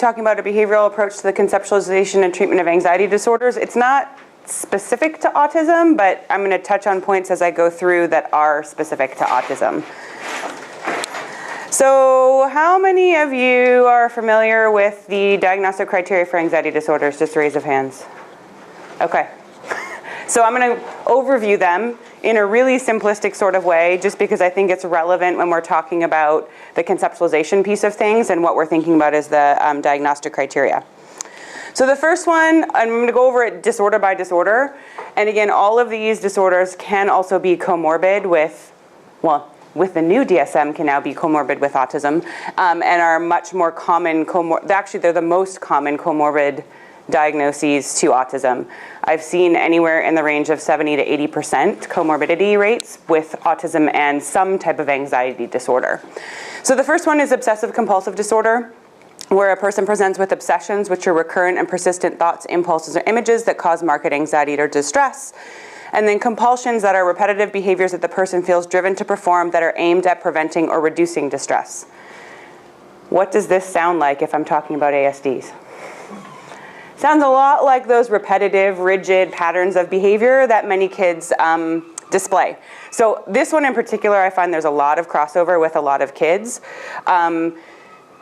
talking about a behavioral approach to the conceptualization and treatment of anxiety disorders. It's not specific to autism, but I'm going to touch on points as I go through that are specific to autism. So how many of you are familiar with the diagnostic criteria for anxiety disorders? Just raise of hands. Okay. So I'm going to overview them in a really simplistic sort of way, just because I think it's relevant when we're talking about the conceptualization piece of things, and what we're thinking about is the diagnostic criteria. So the first one, I'm going to go over it disorder by disorder. And again, all of these disorders can also be comorbid with, well, with the new DSM can now be comorbid with autism, and are much more common, actually they're the most common comorbid diagnoses to autism. I've seen anywhere in the range of 70 to 80% comorbidity rates with autism and some type of anxiety disorder. So the first one is obsessive compulsive disorder, where a person presents with obsessions, which are recurrent and persistent thoughts, impulses, or images that cause marked anxiety or distress. And then compulsions that are repetitive behaviors that the person feels driven to perform that are aimed at preventing or reducing distress. What does this sound like if I'm talking about ASDs? Sounds a lot like those repetitive, rigid patterns of behavior that many kids display. So this one in particular, I find there's a lot of crossover with a lot of kids.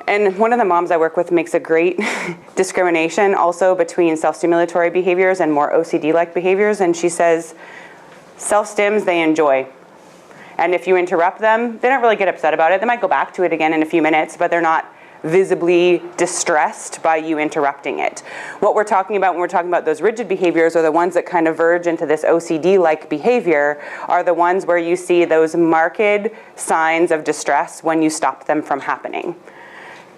And one of the moms I work with makes a great discrimination also between self-stimulatory behaviors and more OCD-like behaviors. And she says, self-stims they enjoy. And if you interrupt them, they don't really get upset about it. They might go back to it again in a few minutes, but they're not visibly distressed by you interrupting it. What we're talking about when we're talking about those rigid behaviors, or the ones that kind of verge into this OCD-like behavior, are the ones where you see those marked signs of distress when you stop them from happening.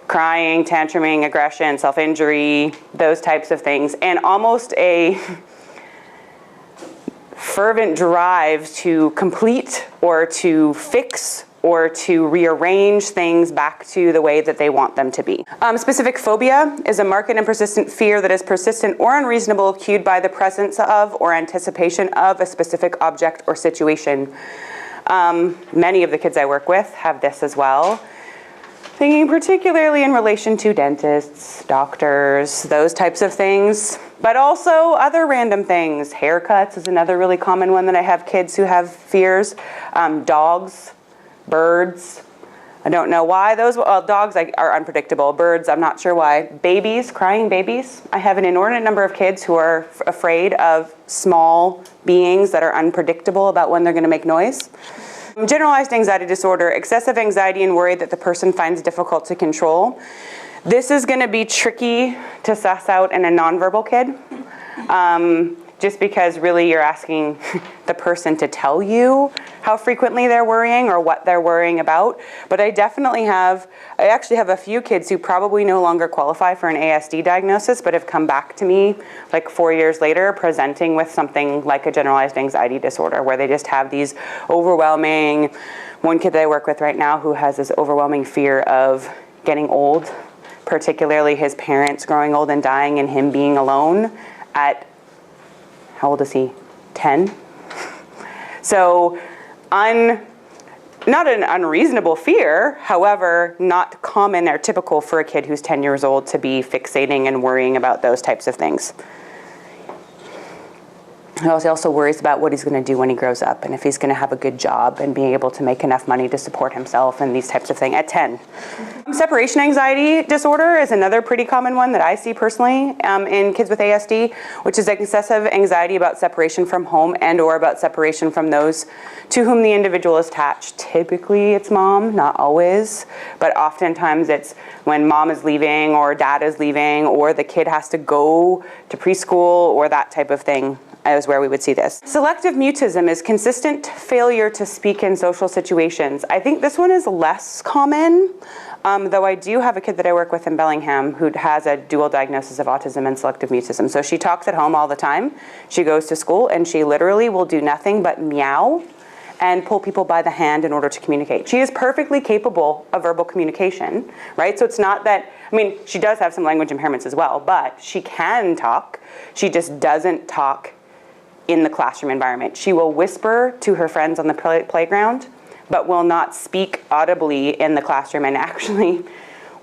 Crying, tantruming, aggression, self-injury, those types of things, and almost a fervent drive to complete or to fix or to rearrange things back to the way that they want them to be. Specific phobia is a marked and persistent fear that is persistent or unreasonable, cued by the presence of or anticipation of a specific object or situation. Many of the kids I work with have this as well. Thinking particularly in relation to dentists, doctors, those types of things, but also other random things. Haircuts is another really common one that I have kids who have fears. Dogs, birds, I don't know why those, well, dogs are unpredictable. Birds, I'm not sure why. Babies, crying babies. I have an inordinate number of kids who are afraid of small beings that are unpredictable about when they're going to make noise. Generalized anxiety disorder, excessive anxiety and worry that the person finds difficult to control. This is going to be tricky to suss out in a nonverbal kid, just because really you're asking the person to tell you how frequently they're worrying or what they're worrying about. But I actually have a few kids who probably no longer qualify for an ASD diagnosis, but have come back to me like 4 years later presenting with something like a generalized anxiety disorder, where they just have these overwhelming, one kid that I work with right now who has this overwhelming fear of getting old, particularly his parents growing old and dying and him being alone at, how old is he? 10? So not an unreasonable fear, however, not common or typical for a kid who's 10 years old to be fixating and worrying about those types of things. He also worries about what he's going to do when he grows up and if he's going to have a good job and being able to make enough money to support himself and these types of things at 10. Separation anxiety disorder is another pretty common one that I see personally in kids with ASD, which is excessive anxiety about separation from home and or about separation from those to whom the individual is attached. Typically it's mom, not always, but oftentimes it's when mom is leaving or dad is leaving or the kid has to go to preschool or that type of thing. Is where we would see this. Selective mutism is consistent failure to speak in social situations. I think this one is less common, though I do have a kid that I work with in Bellingham who has a dual diagnosis of autism and selective mutism. So she talks at home all the time. She goes to school and she literally will do nothing but meow and pull people by the hand in order to communicate. She is perfectly capable of verbal communication, right? So it's not that, I mean, she does have some language impairments as well, but she can talk. She just doesn't talk in the classroom environment. She will whisper to her friends on the playground, but will not speak audibly in the classroom. And actually,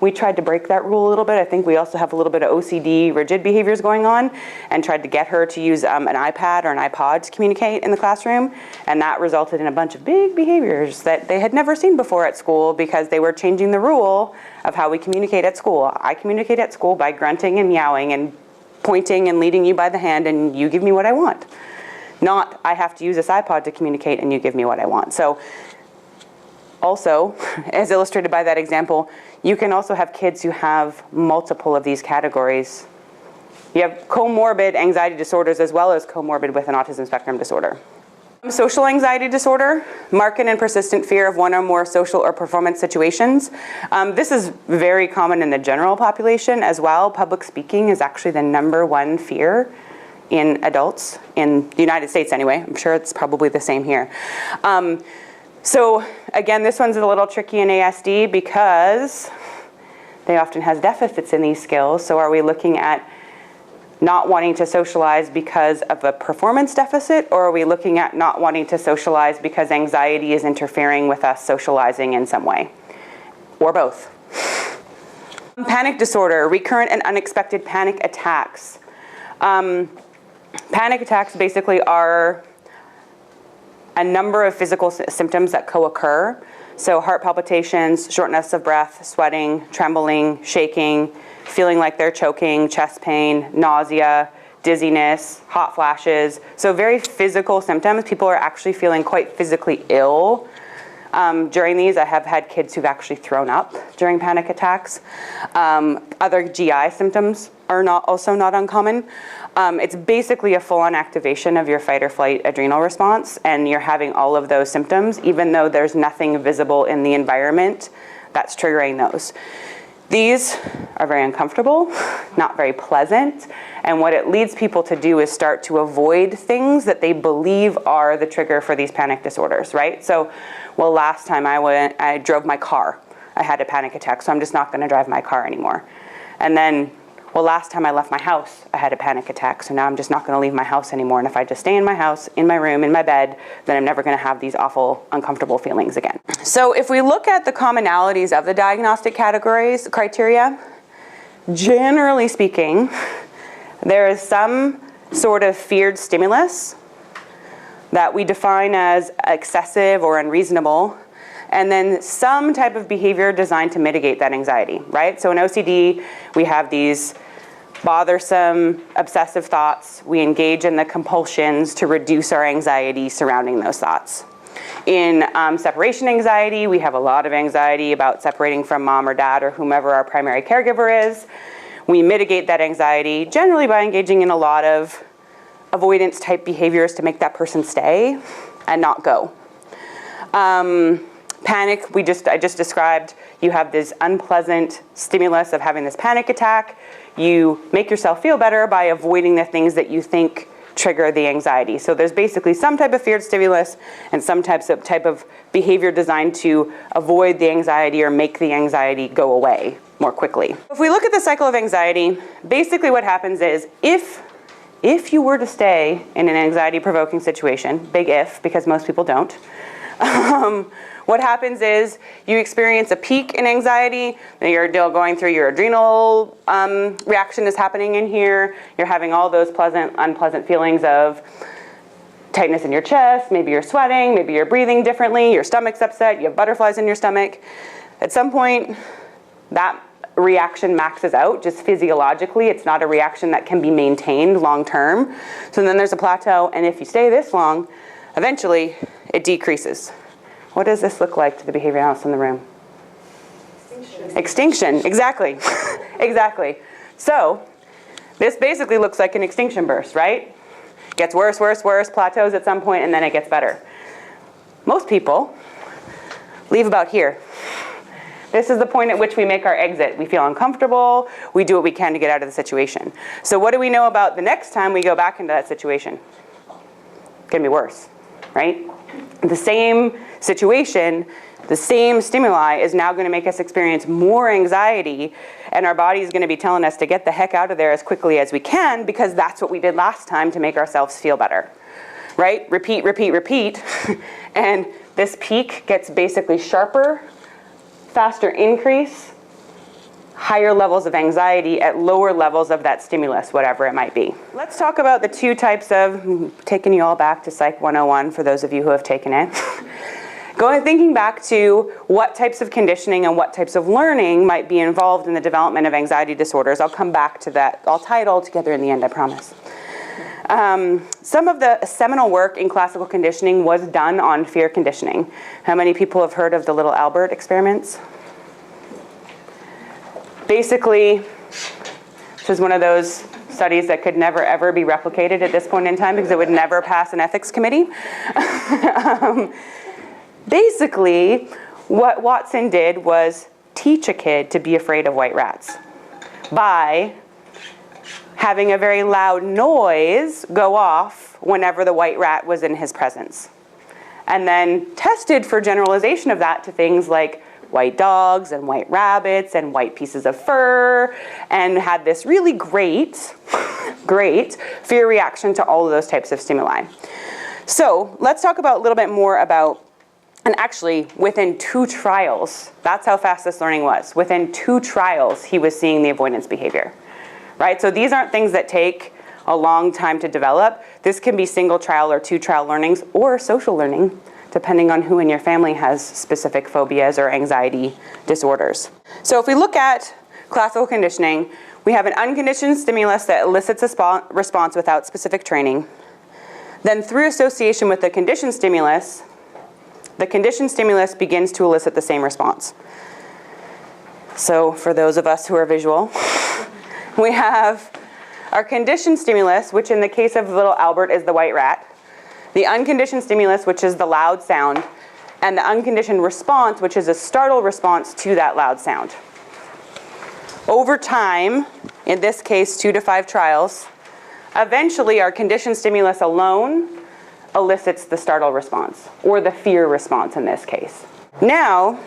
we tried to break that rule a little bit. I think we also have a little bit of OCD, rigid behaviors going on, and tried to get her to use an iPad or an iPod to communicate in the classroom. And that resulted in a bunch of big behaviors that they had never seen before at school because they were changing the rule of how we communicate at school. I communicate at school by grunting and meowing and pointing and leading you by the hand, and you give me what I want. Not, I have to use this iPod to communicate and you give me what I want. So also, as illustrated by that example, you can also have kids who have multiple of these categories. You have comorbid anxiety disorders as well as comorbid with an autism spectrum disorder. Social anxiety disorder, marked and persistent fear of one or more social or performance situations. This is very common in the general population as well. Public speaking is actually the #1 fear in adults, in the United States anyway. I'm sure it's probably the same here. So again, this one's a little tricky in ASD because they often have deficits in these skills. So are we looking at not wanting to socialize because of a performance deficit, or are we looking at not wanting to socialize because anxiety is interfering with us socializing in some way? Or both. Panic disorder, recurrent and unexpected panic attacks. Panic attacks basically are a number of physical symptoms that co-occur. So heart palpitations, shortness of breath, sweating, trembling, shaking, feeling like they're choking, chest pain, nausea, dizziness, hot flashes. So very physical symptoms. People are actually feeling quite physically ill during these. I have had kids who've actually thrown up during panic attacks. Other GI symptoms are also not uncommon. It's basically a full-on activation of your fight or flight adrenal response, and you're having all of those symptoms even though there's nothing visible in the environment that's triggering those. These are very uncomfortable, not very pleasant, and what it leads people to do is start to avoid things that they believe are the trigger for these panic disorders, right? So, well, last time I drove my car, I had a panic attack, so I'm just not gonna drive my car anymore. And then, well, last time I left my house, I had a panic attack, so now I'm just not gonna leave my house anymore, and if I just stay in my house, in my room, in my bed, then I'm never gonna have these awful, uncomfortable feelings again. So if we look at the commonalities of the diagnostic categories, criteria, generally speaking, there is some sort of feared stimulus that we define as excessive or unreasonable, and then some type of behavior designed to mitigate that anxiety, right? So in OCD, we have these bothersome, obsessive thoughts. We engage in the compulsions to reduce our anxiety surrounding those thoughts. In separation anxiety, we have a lot of anxiety about separating from mom or dad or whomever our primary caregiver is. We mitigate that anxiety generally by engaging in a lot of avoidance type behaviors to make that person stay and not go. Panic, I just described, you have this unpleasant stimulus of having this panic attack. You make yourself feel better by avoiding the things that you think trigger the anxiety. So there's basically some type of feared stimulus and some type of behavior designed to avoid the anxiety or make the anxiety go away more quickly. If we look at the cycle of anxiety, basically what happens is if you were to stay in an anxiety-provoking situation, big if, because most people don't, what happens is you experience a peak in anxiety, you're still going through your adrenal reaction is happening in here, you're having all those pleasant, unpleasant feelings of tightness in your chest, maybe you're sweating, maybe you're breathing differently, your stomach's upset, you have butterflies in your stomach. At some point, that reaction maxes out just physiologically. It's not a reaction that can be maintained long term. So then there's a plateau, and if you stay this long, eventually it decreases. What does this look like to the behavior analyst in the room? Extinction, exactly. Exactly. So this basically looks like an extinction burst, right? Gets worse, worse, worse, plateaus at some point, and then it gets better. Most people leave about here. This is the point at which we make our exit. We feel uncomfortable, we do what we can to get out of the situation. So what do we know about the next time we go back into that situation? It's gonna be worse, right? The same situation, the same stimuli is now going to make us experience more anxiety, and our body is going to be telling us to get the heck out of there as quickly as we can because that's what we did last time to make ourselves feel better, right? Repeat, repeat, repeat, and this peak gets basically sharper, faster increase, higher levels of anxiety at lower levels of that stimulus, whatever it might be. Let's talk about the two types of, taking you all back to Psych 101 for those of you who have taken it. Thinking back to what types of conditioning and what types of learning might be involved in the development of anxiety disorders. I'll come back to that. I'll tie it all together in the end, I promise. Some of the seminal work in classical conditioning was done on fear conditioning. How many people have heard of the little Albert experiments? Basically, this is one of those studies that could never ever be replicated at this point in time because it would never pass an ethics committee. Basically, what Watson did was teach a kid to be afraid of white rats by having a very loud noise go off whenever the white rat was in his presence. And then tested for generalization of that to things like white dogs and white rabbits and white pieces of fur, and had this really great fear reaction to all of those types of stimuli. So let's talk about a little bit more about, and actually within 2 trials, that's how fast this learning was. Within 2 trials, he was seeing the avoidance behavior, right? So these aren't things that take a long time to develop. This can be single trial or 2 trial learnings or social learning, depending on who in your family has specific phobias or anxiety disorders. So if we look at classical conditioning, we have an unconditioned stimulus that elicits a response without specific training. Then through association with the conditioned stimulus begins to elicit the same response. So for those of us who are visual, we have our conditioned stimulus, which in the case of little Albert is the white rat, the unconditioned stimulus, which is the loud sound, and the unconditioned response, which is a startle response to that loud sound. Over time, in this case 2 to 5 trials, eventually our conditioned stimulus alone elicits the startle response, or the fear response in this case. Now,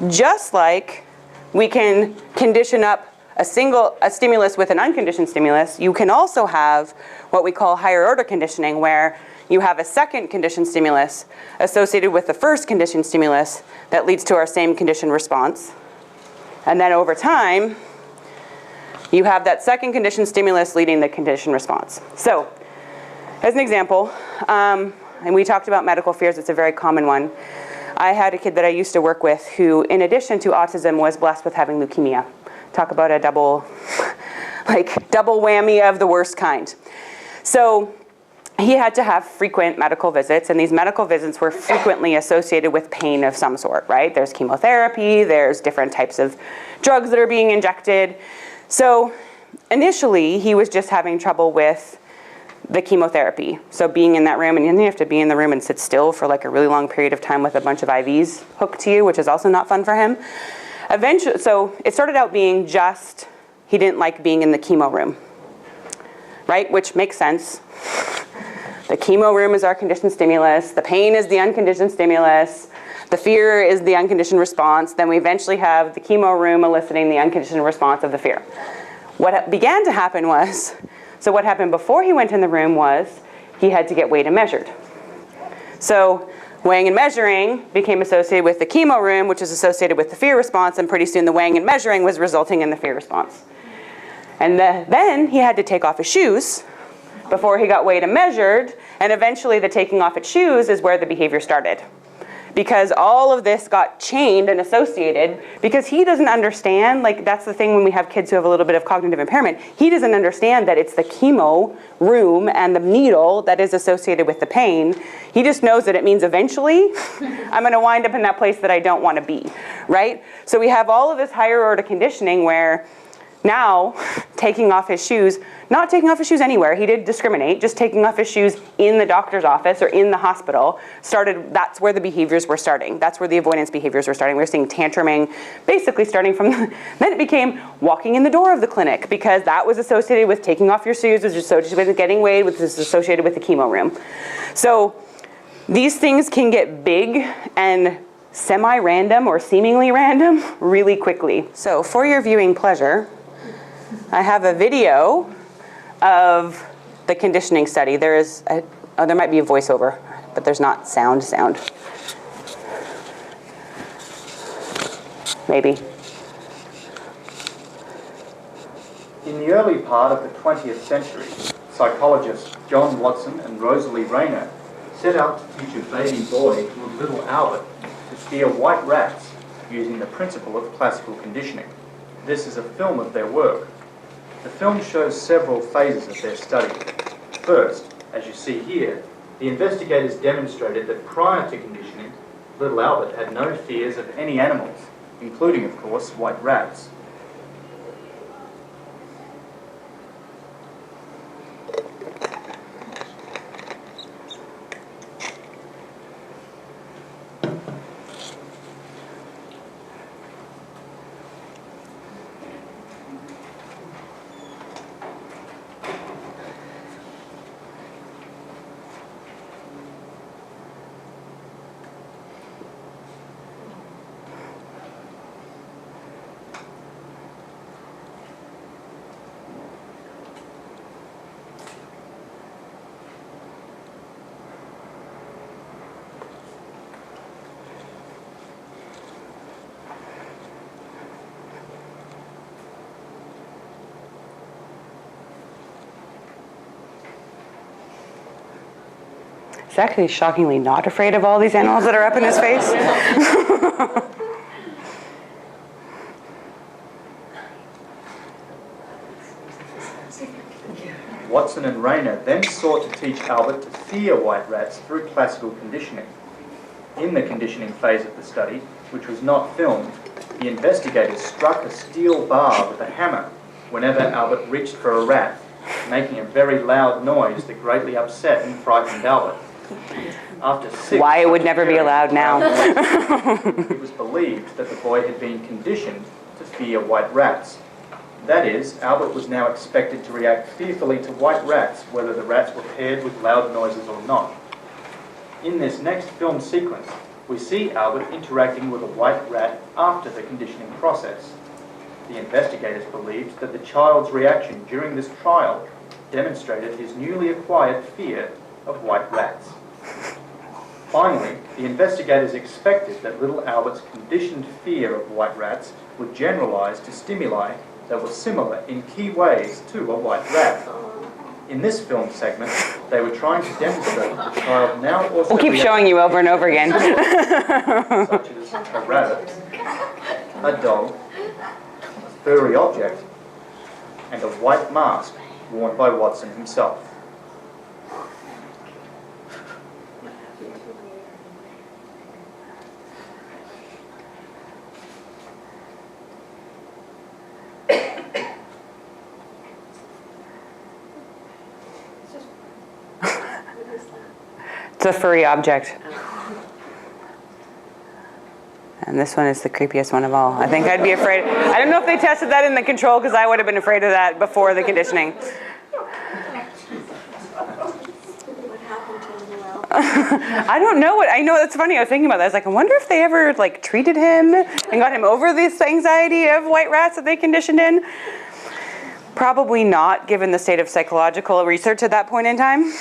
just like we can condition up a stimulus with an unconditioned stimulus, you can also have what we call higher order conditioning, where you have a second conditioned stimulus associated with the first conditioned stimulus that leads to our same conditioned response. And then over time, you have that second conditioned stimulus leading the conditioned response. So, as an example, and we talked about medical fears, it's a very common one. I had a kid that I used to work with who, in addition to autism, was blessed with having leukemia. Talk about a double whammy of the worst kind. So he had to have frequent medical visits, and these medical visits were frequently associated with pain of some sort, right? There's chemotherapy, there's different types of drugs that are being injected. So initially, he was just having trouble with the chemotherapy. So being in that room, and you have to be in the room and sit still for like a really long period of time with a bunch of IVs hooked to you, which is also not fun for him. Eventually, so it started out being just, he didn't like being in the chemo room, right? Which makes sense. The chemo room is our conditioned stimulus. The pain is the unconditioned stimulus. The fear is the unconditioned response. Then we eventually have the chemo room eliciting the unconditioned response of the fear. What began to happen was, so what happened before he went in the room was he had to get weighed and measured. So weighing and measuring became associated with the chemo room, which is associated with the fear response, and pretty soon the weighing and measuring was resulting in the fear response. And then he had to take off his shoes before he got weighed and measured, and eventually the taking off its shoes is where the behavior started. Because all of this got chained and associated, because he doesn't understand, like that's the thing when we have kids who have a little bit of cognitive impairment, he doesn't understand that it's the chemo room and the needle that is associated with the pain. He just knows that it means eventually I'm gonna wind up in that place that I don't wanna be, right? So we have all of this higher order conditioning where now, taking off his shoes, not taking off his shoes anywhere, he did discriminate, just taking off his shoes in the doctor's office or in the hospital, that's where the behaviors were starting. That's where the avoidance behaviors were starting. We were seeing tantruming, basically starting from, then it became walking in the door of the clinic, because that was associated with taking off your shoes, which was associated with getting weighed, which is associated with the chemo room. So these things can get big and semi-random or seemingly random really quickly. So for your viewing pleasure, I have a video of the conditioning study. There might be a voiceover, but there's not sound. Maybe. In the early part of the 20th century, psychologists John Watson and Rosalie Rayner set out to teach a baby boy called little Albert to fear white rats using the principle of classical conditioning. This is a film of their work. The film shows several phases of their study. First, as you see here, the investigators demonstrated that prior to conditioning, little Albert had no fears of any animals, including, of course, white rats. He's actually shockingly not afraid of all these animals that are up in his face. Watson and Rayner then sought to teach Albert to fear white rats through classical conditioning. In the conditioning phase of the study, which was not filmed, the investigators struck a steel bar with a hammer whenever Albert reached for a rat, making a very loud noise that greatly upset and frightened Albert. After Why it would never be allowed now. It was believed that the boy had been conditioned to fear white rats. That is, Albert was now expected to react fearfully to white rats, whether the rats were paired with loud noises or not. In this next film sequence, we see Albert interacting with a white rat after the conditioning process. The investigators believed that the child's reaction during this trial demonstrated his newly acquired fear of white rats. Finally, the investigators expected that little Albert's conditioned fear of white rats would generalize to stimuli that were similar in key ways to a white rat. In this film segment, they were trying to demonstrate that the child now also we'll keep showing you over and over again. such as a rabbit, a dog, a furry object, and a white mask worn by Watson himself. It's a furry object. And this one is the creepiest one of all. I think I'd be afraid. I don't know if they tested that in the control because I would have been afraid of that before the conditioning. I don't know what, I know that's funny. I was thinking about that. I was like, I wonder if they ever like treated him and got him over this anxiety of white rats that they conditioned in. Probably not, given the state of psychological research at that point in time.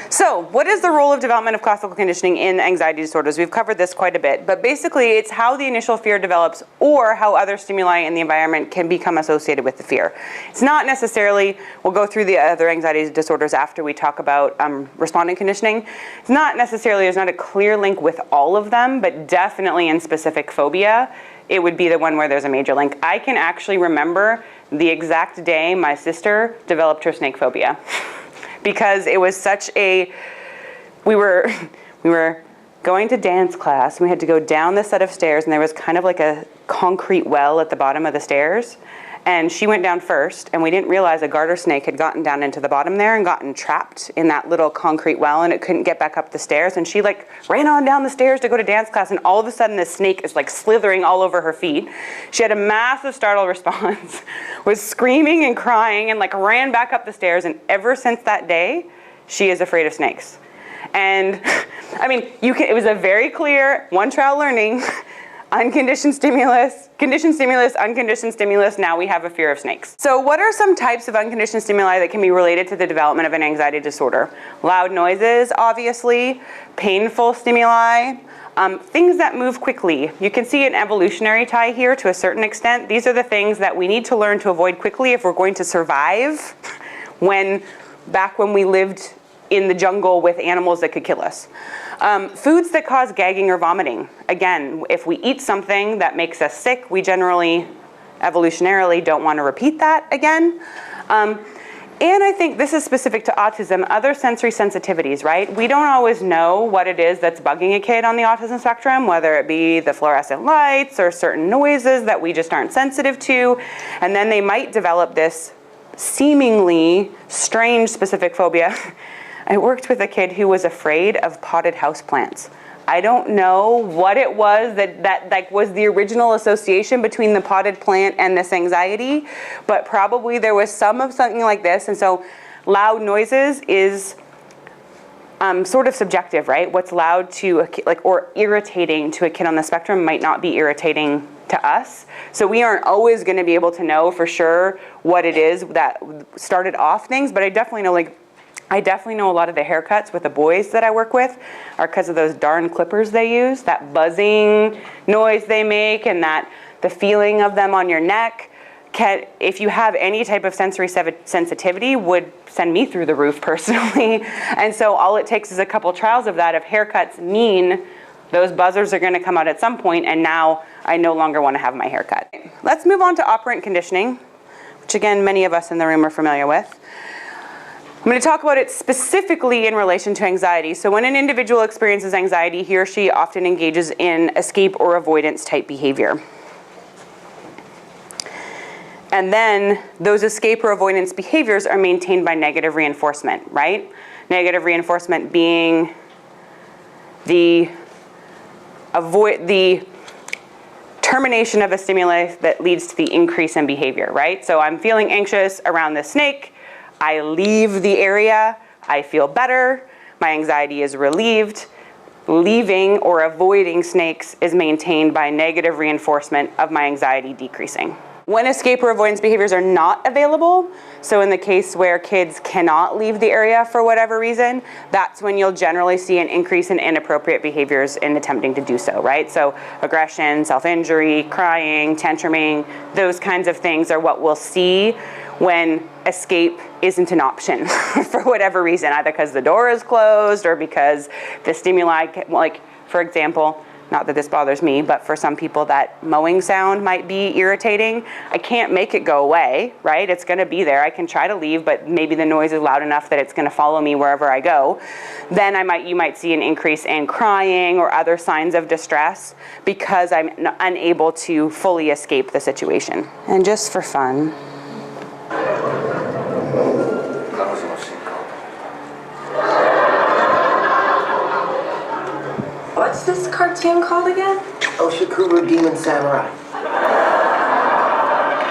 So, what is the role of development of classical conditioning in anxiety disorders? We've covered this quite a bit, but basically it's how the initial fear develops or how other stimuli in the environment can become associated with the fear. It's not necessarily, we'll go through the other anxiety disorders after we talk about respondent conditioning. It's not necessarily, there's not a clear link with all of them, but definitely in specific phobia, it would be the one where there's a major link. I can actually remember the exact day my sister developed her snake phobia. Because it was such a, we were going to dance class, and we had to go down this set of stairs, and there was kind of like a concrete well at the bottom of the stairs, and she went down first, and we didn't realize a garter snake had gotten down into the bottom there and gotten trapped in that little concrete well, and it couldn't get back up the stairs, and she like ran on down the stairs to go to dance class, and all of a sudden this snake is like slithering all over her feet. She had a massive startle response, was screaming and crying, and like ran back up the stairs, and ever since that day, she is afraid of snakes. And I mean, it was a very clear one trial learning, unconditioned stimulus, conditioned stimulus, unconditioned stimulus, now we have a fear of snakes. So what are some types of unconditioned stimuli that can be related to the development of an anxiety disorder? Loud noises, obviously, painful stimuli, Things that move quickly. You can see an evolutionary tie here to a certain extent. These are the things that we need to learn to avoid quickly if we're going to survive back when we lived in the jungle with animals that could kill us. Foods that cause gagging or vomiting. Again, if we eat something that makes us sick, we generally, evolutionarily, don't want to repeat that again. And I think this is specific to autism, other sensory sensitivities, right? We don't always know what it is that's bugging a kid on the autism spectrum, whether it be the fluorescent lights or certain noises that we just aren't sensitive to. And then they might develop this seemingly strange specific phobia. I worked with a kid who was afraid of potted houseplants. I don't know what it was that like was the original association between the potted plant and this anxiety, but probably there was some of something like this. And so loud noises is sort of subjective, right? What's loud to a kid, or irritating to a kid on the spectrum might not be irritating to us. So we aren't always going to be able to know for sure what it is that started off things, but I definitely know a lot of the haircuts with the boys that I work with are because of those darn clippers they use, that buzzing noise they make, and that the feeling of them on your neck. If you have any type of sensory sensitivity, would send me through the roof personally. And so all it takes is a couple trials of that. If haircuts mean those buzzers are going to come out at some point, and now I no longer want to have my haircut. Let's move on to operant conditioning, which again, many of us in the room are familiar with. I'm going to talk about it specifically in relation to anxiety. So when an individual experiences anxiety, he or she often engages in escape or avoidance type behavior. And then those escape or avoidance behaviors are maintained by negative reinforcement, right? Negative reinforcement being the termination of a stimulus that leads to the increase in behavior, right? So I'm feeling anxious around the snake. I leave the area, I feel better, my anxiety is relieved. Leaving or avoiding snakes is maintained by negative reinforcement of my anxiety decreasing. When escape or avoidance behaviors are not available, so in the case where kids cannot leave the area for whatever reason, that's when you'll generally see an increase in inappropriate behaviors in attempting to do so, right? So aggression, self-injury, crying, tantruming, those kinds of things are what we'll see when escape isn't an option for whatever reason, either because the door is closed or because the stimuli, like for example, not that this bothers me, but for some people that mowing sound might be irritating. I can't make it go away, right? It's gonna be there. I can try to leave, but maybe the noise is loud enough that it's gonna follow me wherever I go. Then you might see an increase in crying or other signs of distress because I'm unable to fully escape the situation. And just for fun, what's this cartoon called again? Oshikuru Demon Samurai.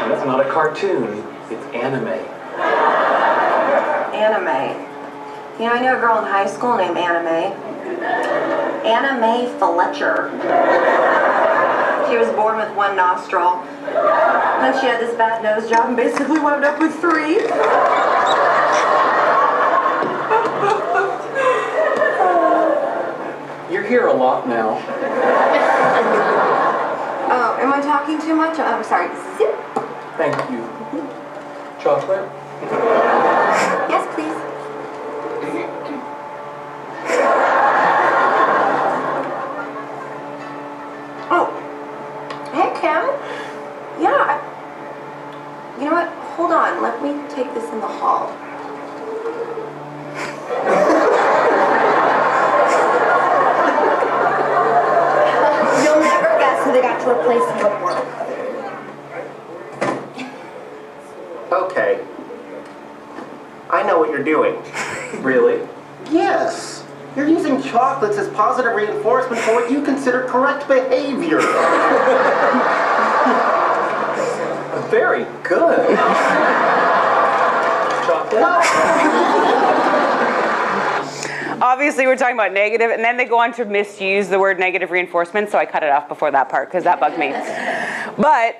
That's not a cartoon, it's anime. Anime. You know, I knew a girl in high school named Anime. Anime Fletcher. She was born with one nostril. Then she had this bad nose job and basically wound up with 3. You're here a lot now. Oh, am I talking too much? I'm sorry. Zip. Thank you. Chocolate? Yes, please. Oh. Hey, Kim. Yeah. You know what? Hold on. Let me take this in the hall. You'll never guess who they got to replace me with. Okay. I know what you're doing. Really? Yes. You're using chocolates as positive reinforcement for what you consider correct behavior. Very good. Chocolate? obviously we're talking about negative, and then they go on to misuse the word negative reinforcement, so I cut it off before that part because that bugged me. But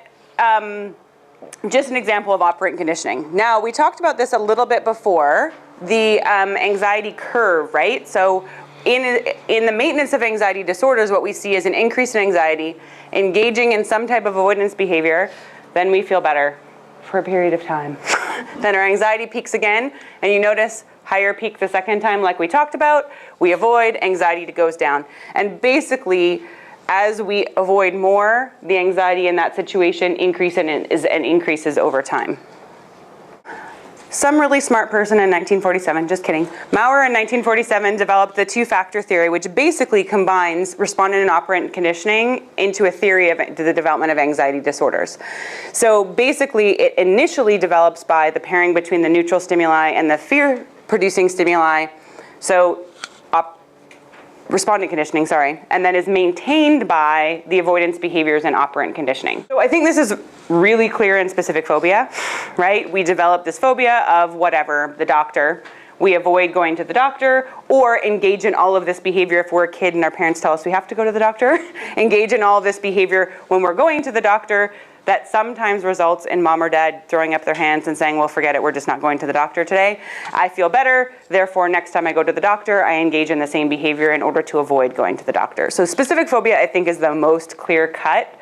just an example of operant conditioning. Now, we talked about this a little bit before, the anxiety curve, right? So in the maintenance of anxiety disorders, what we see is an increase in anxiety, engaging in some type of avoidance behavior, then we feel better for a period of time. Then our anxiety peaks again, and you notice higher peak the second time like we talked about, we avoid, anxiety goes down. And basically, as we avoid more, the anxiety in that situation increases over time. Some really smart person in 1947, just kidding. Maurer in 1947 developed the two-factor theory, which basically combines respondent and operant conditioning into a theory of the development of anxiety disorders. So basically, it initially develops by the pairing between the neutral stimuli and the fear-producing stimuli. So respondent conditioning, and then is maintained by the avoidance behaviors and operant conditioning. So I think this is really clear in specific phobia, right? We develop this phobia of whatever, the doctor. We avoid going to the doctor or engage in all of this behavior if we're a kid and our parents tell us we have to go to the doctor. Engage in all of this behavior when we're going to the doctor that sometimes results in mom or dad throwing up their hands and saying, well, forget it, we're just not going to the doctor today. I feel better, therefore next time I go to the doctor, I engage in the same behavior in order to avoid going to the doctor. So specific phobia, I think, is the most clear cut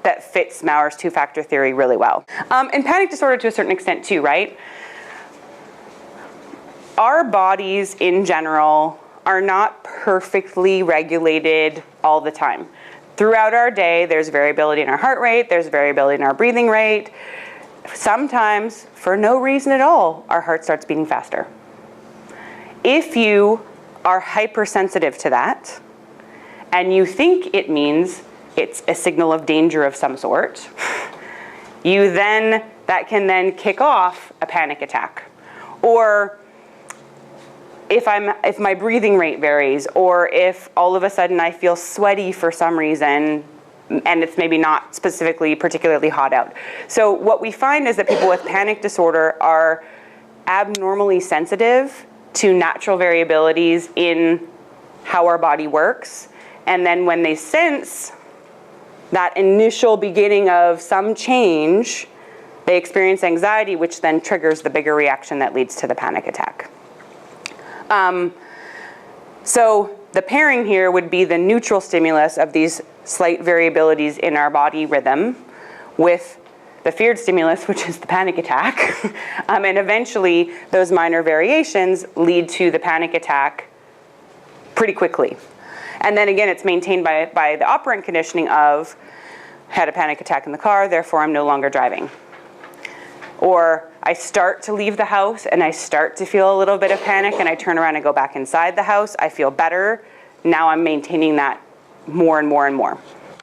that fits Maurer's two-factor theory really well. And panic disorder to a certain extent too, right? Our bodies in general are not perfectly regulated all the time. Throughout our day, there's variability in our heart rate, there's variability in our breathing rate. Sometimes, for no reason at all, our heart starts beating faster. If you are hypersensitive to that, and you think it means it's a signal of danger of some sort, that can then kick off a panic attack. Or if my breathing rate varies, or if all of a sudden I feel sweaty for some reason, and it's maybe not specifically particularly hot out. So what we find is that people with panic disorder are abnormally sensitive to natural variabilities in how our body works. And then when they sense that initial beginning of some change, they experience anxiety, which then triggers the bigger reaction that leads to the panic attack. So the pairing here would be the neutral stimulus of these slight variabilities in our body rhythm with the feared stimulus, which is the panic attack. And eventually those minor variations lead to the panic attack pretty quickly. And then again, it's maintained by the operant conditioning of had a panic attack in the car, therefore I'm no longer driving. Or I start to leave the house and I start to feel a little bit of panic and I turn around and go back inside the house. I feel better. Now I'm maintaining that more and more and more.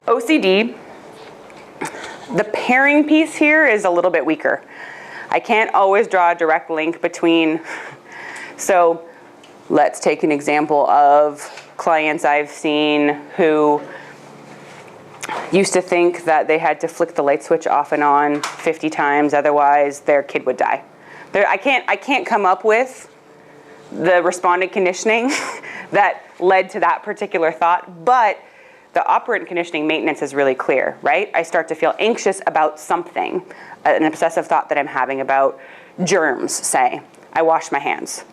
OCD, the pairing piece here is a little bit weaker. I can't always draw a direct link between, so let's take an example of clients I've seen who used to think that they had to flick the light switch off and on 50 times, otherwise their kid would die. I can't come up with the respondent conditioning that led to that particular thought, but the operant conditioning maintenance is really clear, right? I start to feel anxious about something, an obsessive thought that I'm having about germs, say. I wash my hands.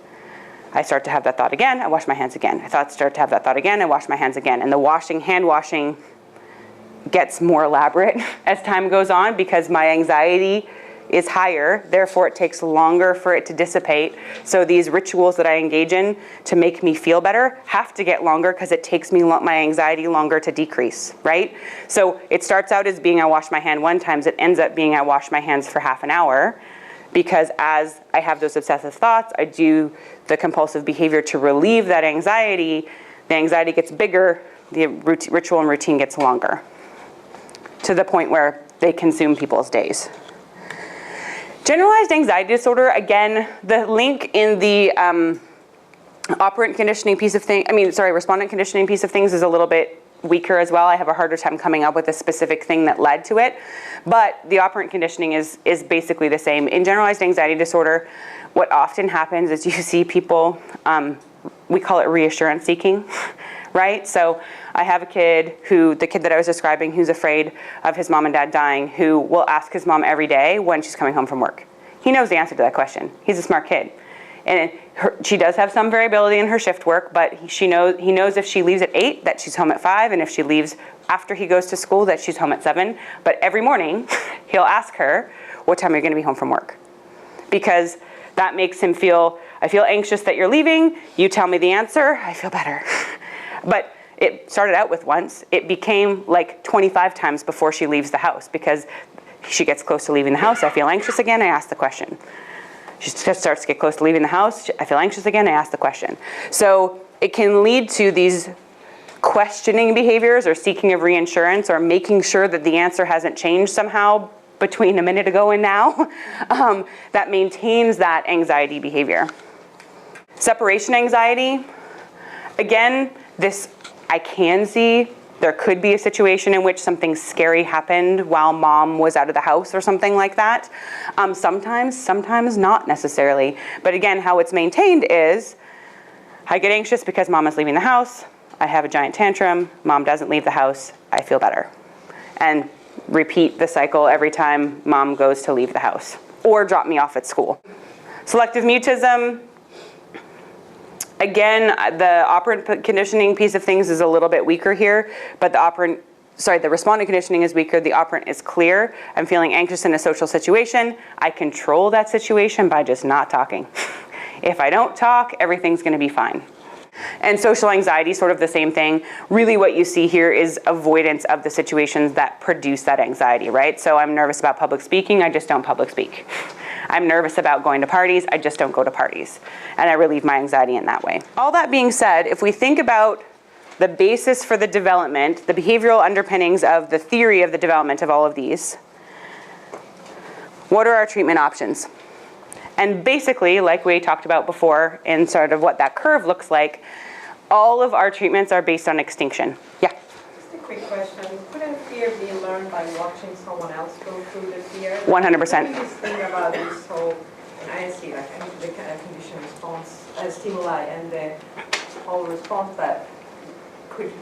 I start to have that thought again, I wash my hands again. Start to have that thought again, I wash my hands again. And the hand washing gets more elaborate as time goes on because my anxiety is higher, therefore it takes longer for it to dissipate. So these rituals that I engage in to make me feel better have to get longer because it takes me my anxiety longer to decrease, right? So it starts out as being I wash my hand one time, it ends up being I wash my hands for half an hour because as I have those obsessive thoughts, I do the compulsive behavior to relieve that anxiety, the anxiety gets bigger, the ritual and routine gets longer, to the point where they consume people's days. Generalized anxiety disorder, again, the link in the operant conditioning piece of things, respondent conditioning piece of things is a little bit weaker as well. I have a harder time coming up with a specific thing that led to it. But the operant conditioning is basically the same. In generalized anxiety disorder, what often happens is you see people, we call it reassurance seeking, right? So I have a kid the kid that I was describing, who's afraid of his mom and dad dying, who will ask his mom every day when she's coming home from work. He knows the answer to that question. He's a smart kid. And she does have some variability in her shift work, but he knows if she leaves at 8 that she's home at 5, and if she leaves after he goes to school that she's home at 7. But every morning he'll ask her, what time are you going to be home from work? Because that makes him feel, I feel anxious that you're leaving, you tell me the answer, I feel better. But it started out with once. It became like 25 times before she leaves the house, because she gets close to leaving the house, I feel anxious again, I ask the question. She just starts to get close to leaving the house, I feel anxious again, I ask the question. So it can lead to these questioning behaviors or seeking of reassurance or making sure that the answer hasn't changed somehow between a minute ago and now, that maintains that anxiety behavior. Separation anxiety, again, this I can see there could be a situation in which something scary happened while mom was out of the house or something like that. Sometimes not necessarily. But again, how it's maintained is, I get anxious because mom is leaving the house, I have a giant tantrum, mom doesn't leave the house, I feel better. And repeat the cycle every time mom goes to leave the house or drop me off at school. Selective mutism, again, the operant conditioning piece of things is a little bit weaker here, but the respondent conditioning is weaker, the operant is clear. I'm feeling anxious in a social situation. I control that situation by just not talking. If I don't talk, everything's gonna be fine. And social anxiety, sort of the same thing. Really what you see here is avoidance of the situations that produce that anxiety, right? So I'm nervous about public speaking, I just don't public speak. I'm nervous about going to parties, I just don't go to parties. And I relieve my anxiety in that way. All that being said, if we think about the basis for the development, the behavioral underpinnings of the theory of the development of all of these, what are our treatment options? And basically, like we talked about before, in sort of what that curve looks like, all of our treatments are based on extinction. Yeah? Just a quick question. Couldn't fear be learned by watching someone else go through the fear? 100%. What do you think about this whole, and I see like the kind of condition response, stimuli and the whole response, but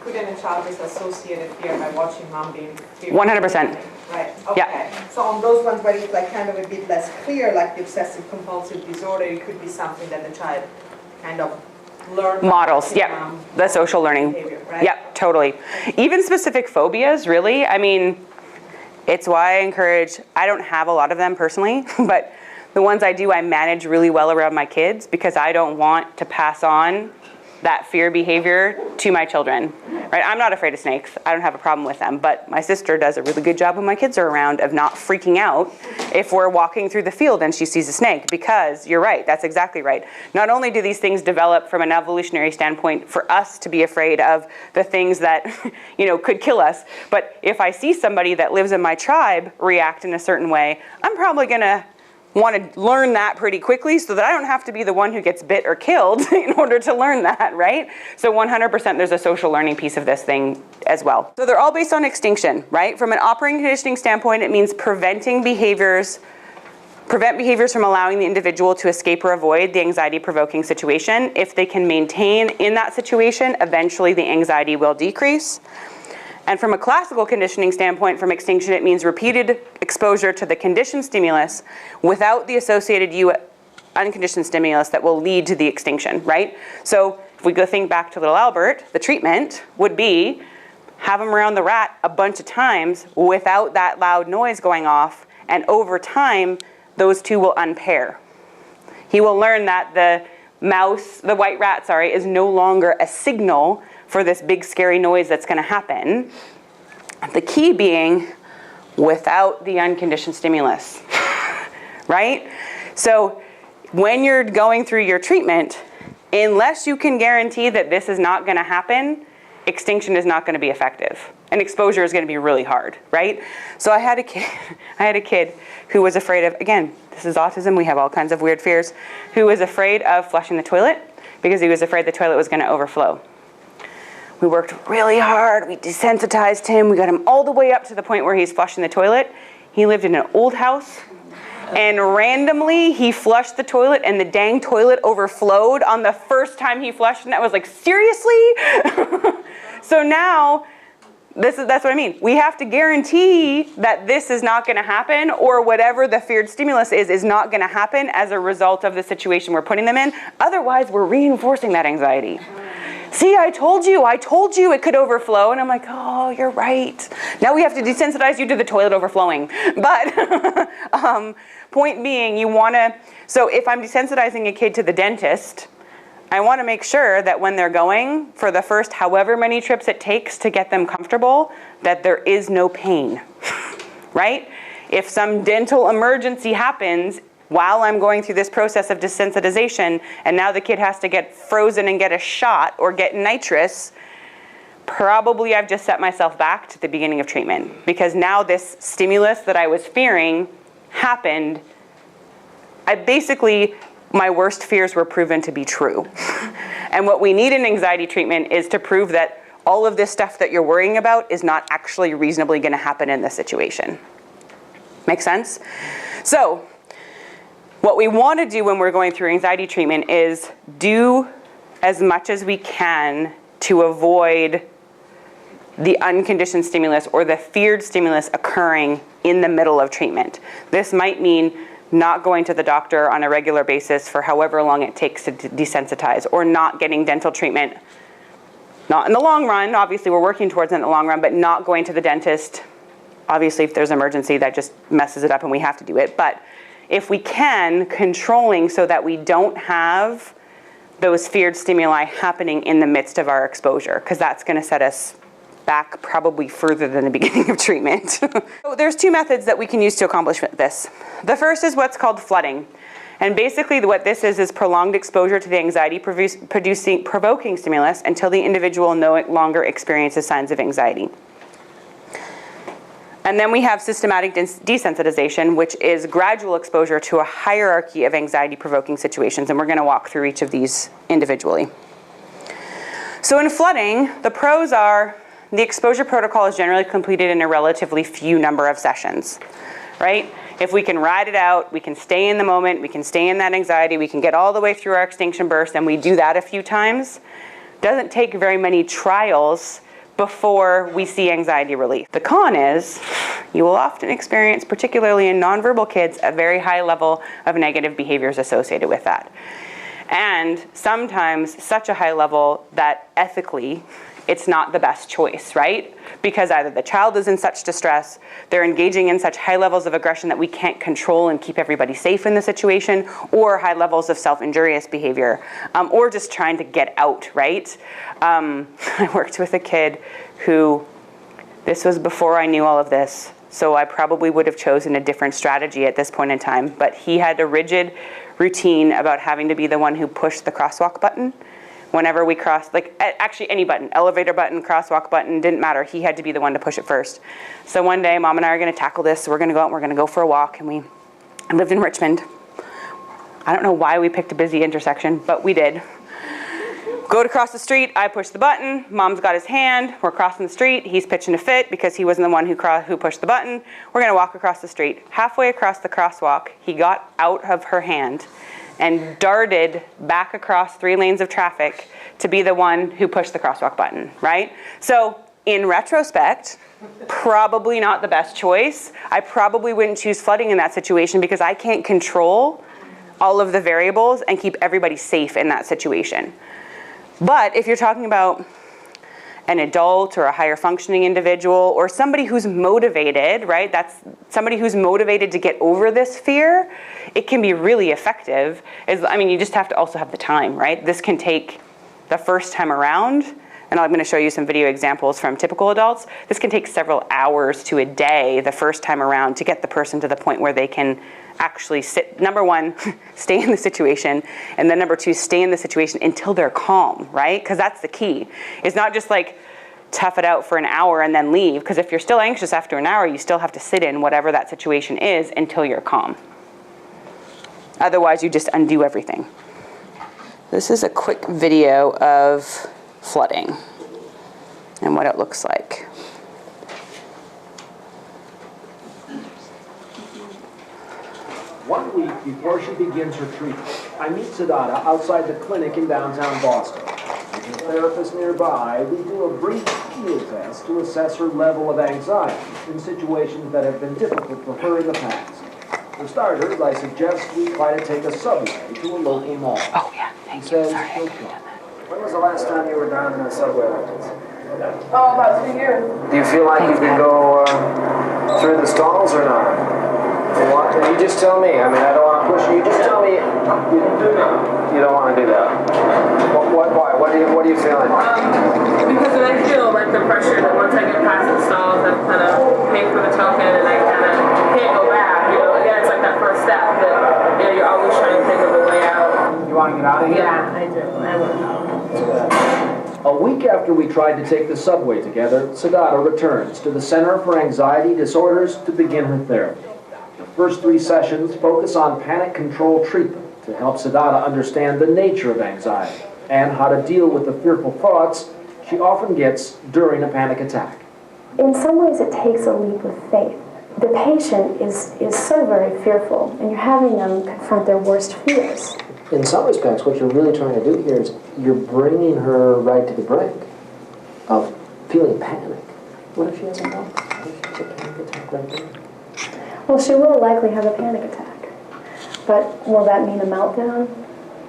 couldn't a child just associate a fear by watching mom being fearful? 100%. Right, okay. Yeah. So on those ones where it's like kind of a bit less clear, like the obsessive compulsive disorder, it could be something that the child kind of learned. Models, yep. The social learning. Behavior, right? Yep, totally. Even specific phobias, really. I mean, it's why I encourage, I don't have a lot of them personally, but the ones I do, I manage really well around my kids because I don't want to pass on that fear behavior to my children, right? I'm not afraid of snakes. I don't have a problem with them, but my sister does a really good job when my kids are around of not freaking out if we're walking through the field and she sees a snake, because you're right, that's exactly right. Not only do these things develop from an evolutionary standpoint for us to be afraid of the things that, could kill us, but if I see somebody that lives in my tribe react in a certain way, I'm probably gonna want to learn that pretty quickly so that I don't have to be the one who gets bit or killed in order to learn that, right? So 100% there's a social learning piece of this thing as well. So they're all based on extinction, right? From an operating conditioning standpoint, it means prevent behaviors from allowing the individual to escape or avoid the anxiety-provoking situation. If they can maintain in that situation, eventually the anxiety will decrease. And from a classical conditioning standpoint, from extinction, it means repeated exposure to the conditioned stimulus without the associated unconditioned stimulus that will lead to the extinction, right? So if we go think back to little Albert, the treatment would be have him around the rat a bunch of times without that loud noise going off, and over time, those two will unpair. He will learn that the white rat, is no longer a signal for this big scary noise that's going to happen. The key being without the unconditioned stimulus, right? So when you're going through your treatment, unless you can guarantee that this is not going to happen, extinction is not going to be effective. And exposure is going to be really hard, right? So I had a kid who was afraid of, again, this is autism, we have all kinds of weird fears, who was afraid of flushing the toilet because he was afraid the toilet was going to overflow. We worked really hard, we desensitized him, we got him all the way up to the point where he's flushing the toilet. He lived in an old house, and randomly he flushed the toilet and the dang toilet overflowed on the first time he flushed, and that was like, seriously? So now That's what I mean. We have to guarantee that this is not going to happen, or whatever the feared stimulus is not going to happen as a result of the situation we're putting them in. Otherwise, we're reinforcing that anxiety. See, I told you it could overflow. And I'm like, oh, you're right. Now we have to desensitize you to the toilet overflowing. But point being, you want to, so if I'm desensitizing a kid to the dentist, I want to make sure that when they're going for the first however many trips it takes to get them comfortable, that there is no pain, right? If some dental emergency happens while I'm going through this process of desensitization, and now the kid has to get frozen and get a shot or get nitrous, probably I've just set myself back to the beginning of treatment, because now this stimulus that I was fearing happened. My worst fears were proven to be true. And what we need in anxiety treatment is to prove that all of this stuff that you're worrying about is not actually reasonably going to happen in this situation. Make sense? So what we want to do when we're going through anxiety treatment is do as much as we can to avoid the unconditioned stimulus or the feared stimulus occurring in the middle of treatment. This might mean not going to the doctor on a regular basis for however long it takes to desensitize, or not getting dental treatment, not in the long run, obviously we're working towards it in the long run, but not going to the dentist. Obviously if there's an emergency, that just messes it up and we have to do it. But if we can, controlling so that we don't have those feared stimuli happening in the midst of our exposure, because that's going to set us back probably further than the beginning of treatment. So there's two methods that we can use to accomplish this. The first is what's called flooding. And basically what this is prolonged exposure to the anxiety provoking stimulus until the individual no longer experiences signs of anxiety. And then we have systematic desensitization, which is gradual exposure to a hierarchy of anxiety provoking situations. And we're going to walk through each of these individually. So in flooding, the pros are the exposure protocol is generally completed in a relatively few number of sessions, right? If we can ride it out, we can stay in the moment, we can stay in that anxiety, we can get all the way through our extinction burst, and we do that a few times. Doesn't take very many trials before we see anxiety relief. The con is you will often experience, particularly in nonverbal kids, a very high level of negative behaviors associated with that. And sometimes such a high level that ethically it's not the best choice, right? Because either the child is in such distress, they're engaging in such high levels of aggression that we can't control and keep everybody safe in the situation, or high levels of self-injurious behavior, or just trying to get out, right? I worked with a kid who, this was before I knew all of this, so I probably would have chosen a different strategy at this point in time, but he had a rigid routine about having to be the one who pushed the crosswalk button. Whenever we crossed, like actually any button, elevator button, crosswalk button, didn't matter. He had to be the one to push it first. So one day, Mom and I are going to tackle this. So we're going to go out and we're going to go for a walk. And I lived in Richmond. I don't know why we picked a busy intersection, but we did. Go to cross the street. I push the button. Mom's got his hand. We're crossing the street. He's pitching a fit because he wasn't the one who pushed the button. We're going to walk across the street. Halfway across the crosswalk, he got out of her hand and darted back across 3 lanes of traffic to be the one who pushed the crosswalk button, right? So in retrospect, probably not the best choice. I probably wouldn't choose flooding in that situation because I can't control all of the variables and keep everybody safe in that situation. But if you're talking about an adult or a higher functioning individual or somebody who's motivated, right? That's somebody who's motivated to get over this fear, it can be really effective. You just have to also have the time, right? This can take the first time around, and I'm going to show you some video examples from typical adults. This can take several hours to a day the first time around to get the person to the point where they can actually sit, number one, stay in the situation, and then number two, stay in the situation until they're calm, right? Because that's the key. It's not just like tough it out for an hour and then leave, because if you're still anxious after an hour, you still have to sit in whatever that situation is until you're calm. Otherwise, you just undo everything. This is a quick video of flooding and what it looks like. One week before she begins her treatment, I meet Sara outside the clinic in downtown Boston. She's a therapist therapist nearby, we do a brief field test to assess her level of anxiety in situations that have been difficult for her in the past. For starters, I suggest we try to take a subway to a local mall. Oh, yeah, thank She you. says Sorry, I she'll didn't come. get that. When was the last time you were down in a subway like this? Oh, about 2 years. Do you feel like you could go through the stalls or not? What? You just tell me. I mean, I don't want to push you. You just tell me. You don't want to do that. Why? What are you feeling? Because then I feel like the pressure that once I get past the stalls, I kind of pay for the token and I kind of can't go back. You know, again, it's like that first step that you're always trying to think of a way out. You want to get out of here? Yeah, I do. I want to. A week after we tried to take the subway together, Siddhartha returns to the Center for Anxiety Disorders to begin her therapy. The first 3 sessions focus on panic control treatment to help Siddhartha understand the nature of anxiety and how to deal with the fearful thoughts she often gets during a panic attack. In some ways, it takes a leap of faith. The patient is so very fearful, and you're having them confront their worst fears. In some respects, what you're really trying to do here is you're bringing her right to the brink of feeling panic. What if she doesn't know? What if she has a panic attack right there? Well, she will likely have a panic attack. But will that mean a meltdown?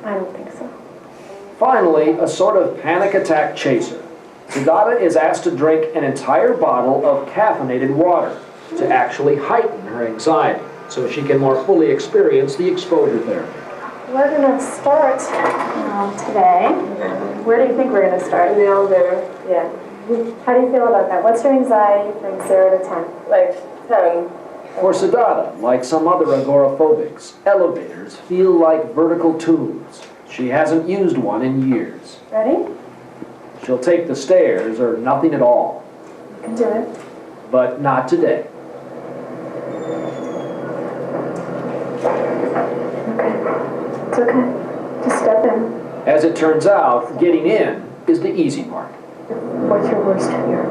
I don't think so. Finally, a sort of panic attack chaser. Siddhartha is asked to drink an entire bottle of caffeinated water to actually heighten her anxiety so she can more fully experience the exposure therapy. We're going to start today. Where do you think we're going to start? In the elevator. Yeah. How do you feel about that? What's your anxiety from 0 to 10? Like 10. For Siddhartha, like some other agoraphobics, elevators feel like vertical tubes. She hasn't used one in years. Ready? She'll take the stairs or nothing at all. You can do it. But not today. Okay. It's okay. Just step in. As it turns out, getting in is the easy part. What's your worst fear?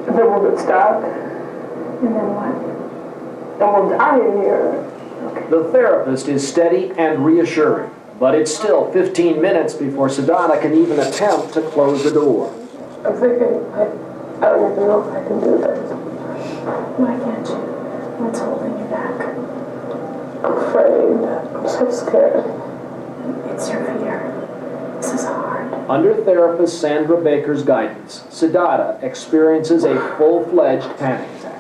Then we'll get stuck. And then what? And we'll die in here. The therapist is steady and reassuring, but it's still 15 minutes before Siddhartha can even attempt to close the door. I'm thinking, I don't even know if I can do this. Why can't you? What's holding you back? I'm afraid. I'm so scared. It's your fear. This is hard. Under therapist Sandra Baker's guidance, Siddhartha experiences a full-fledged panic attack.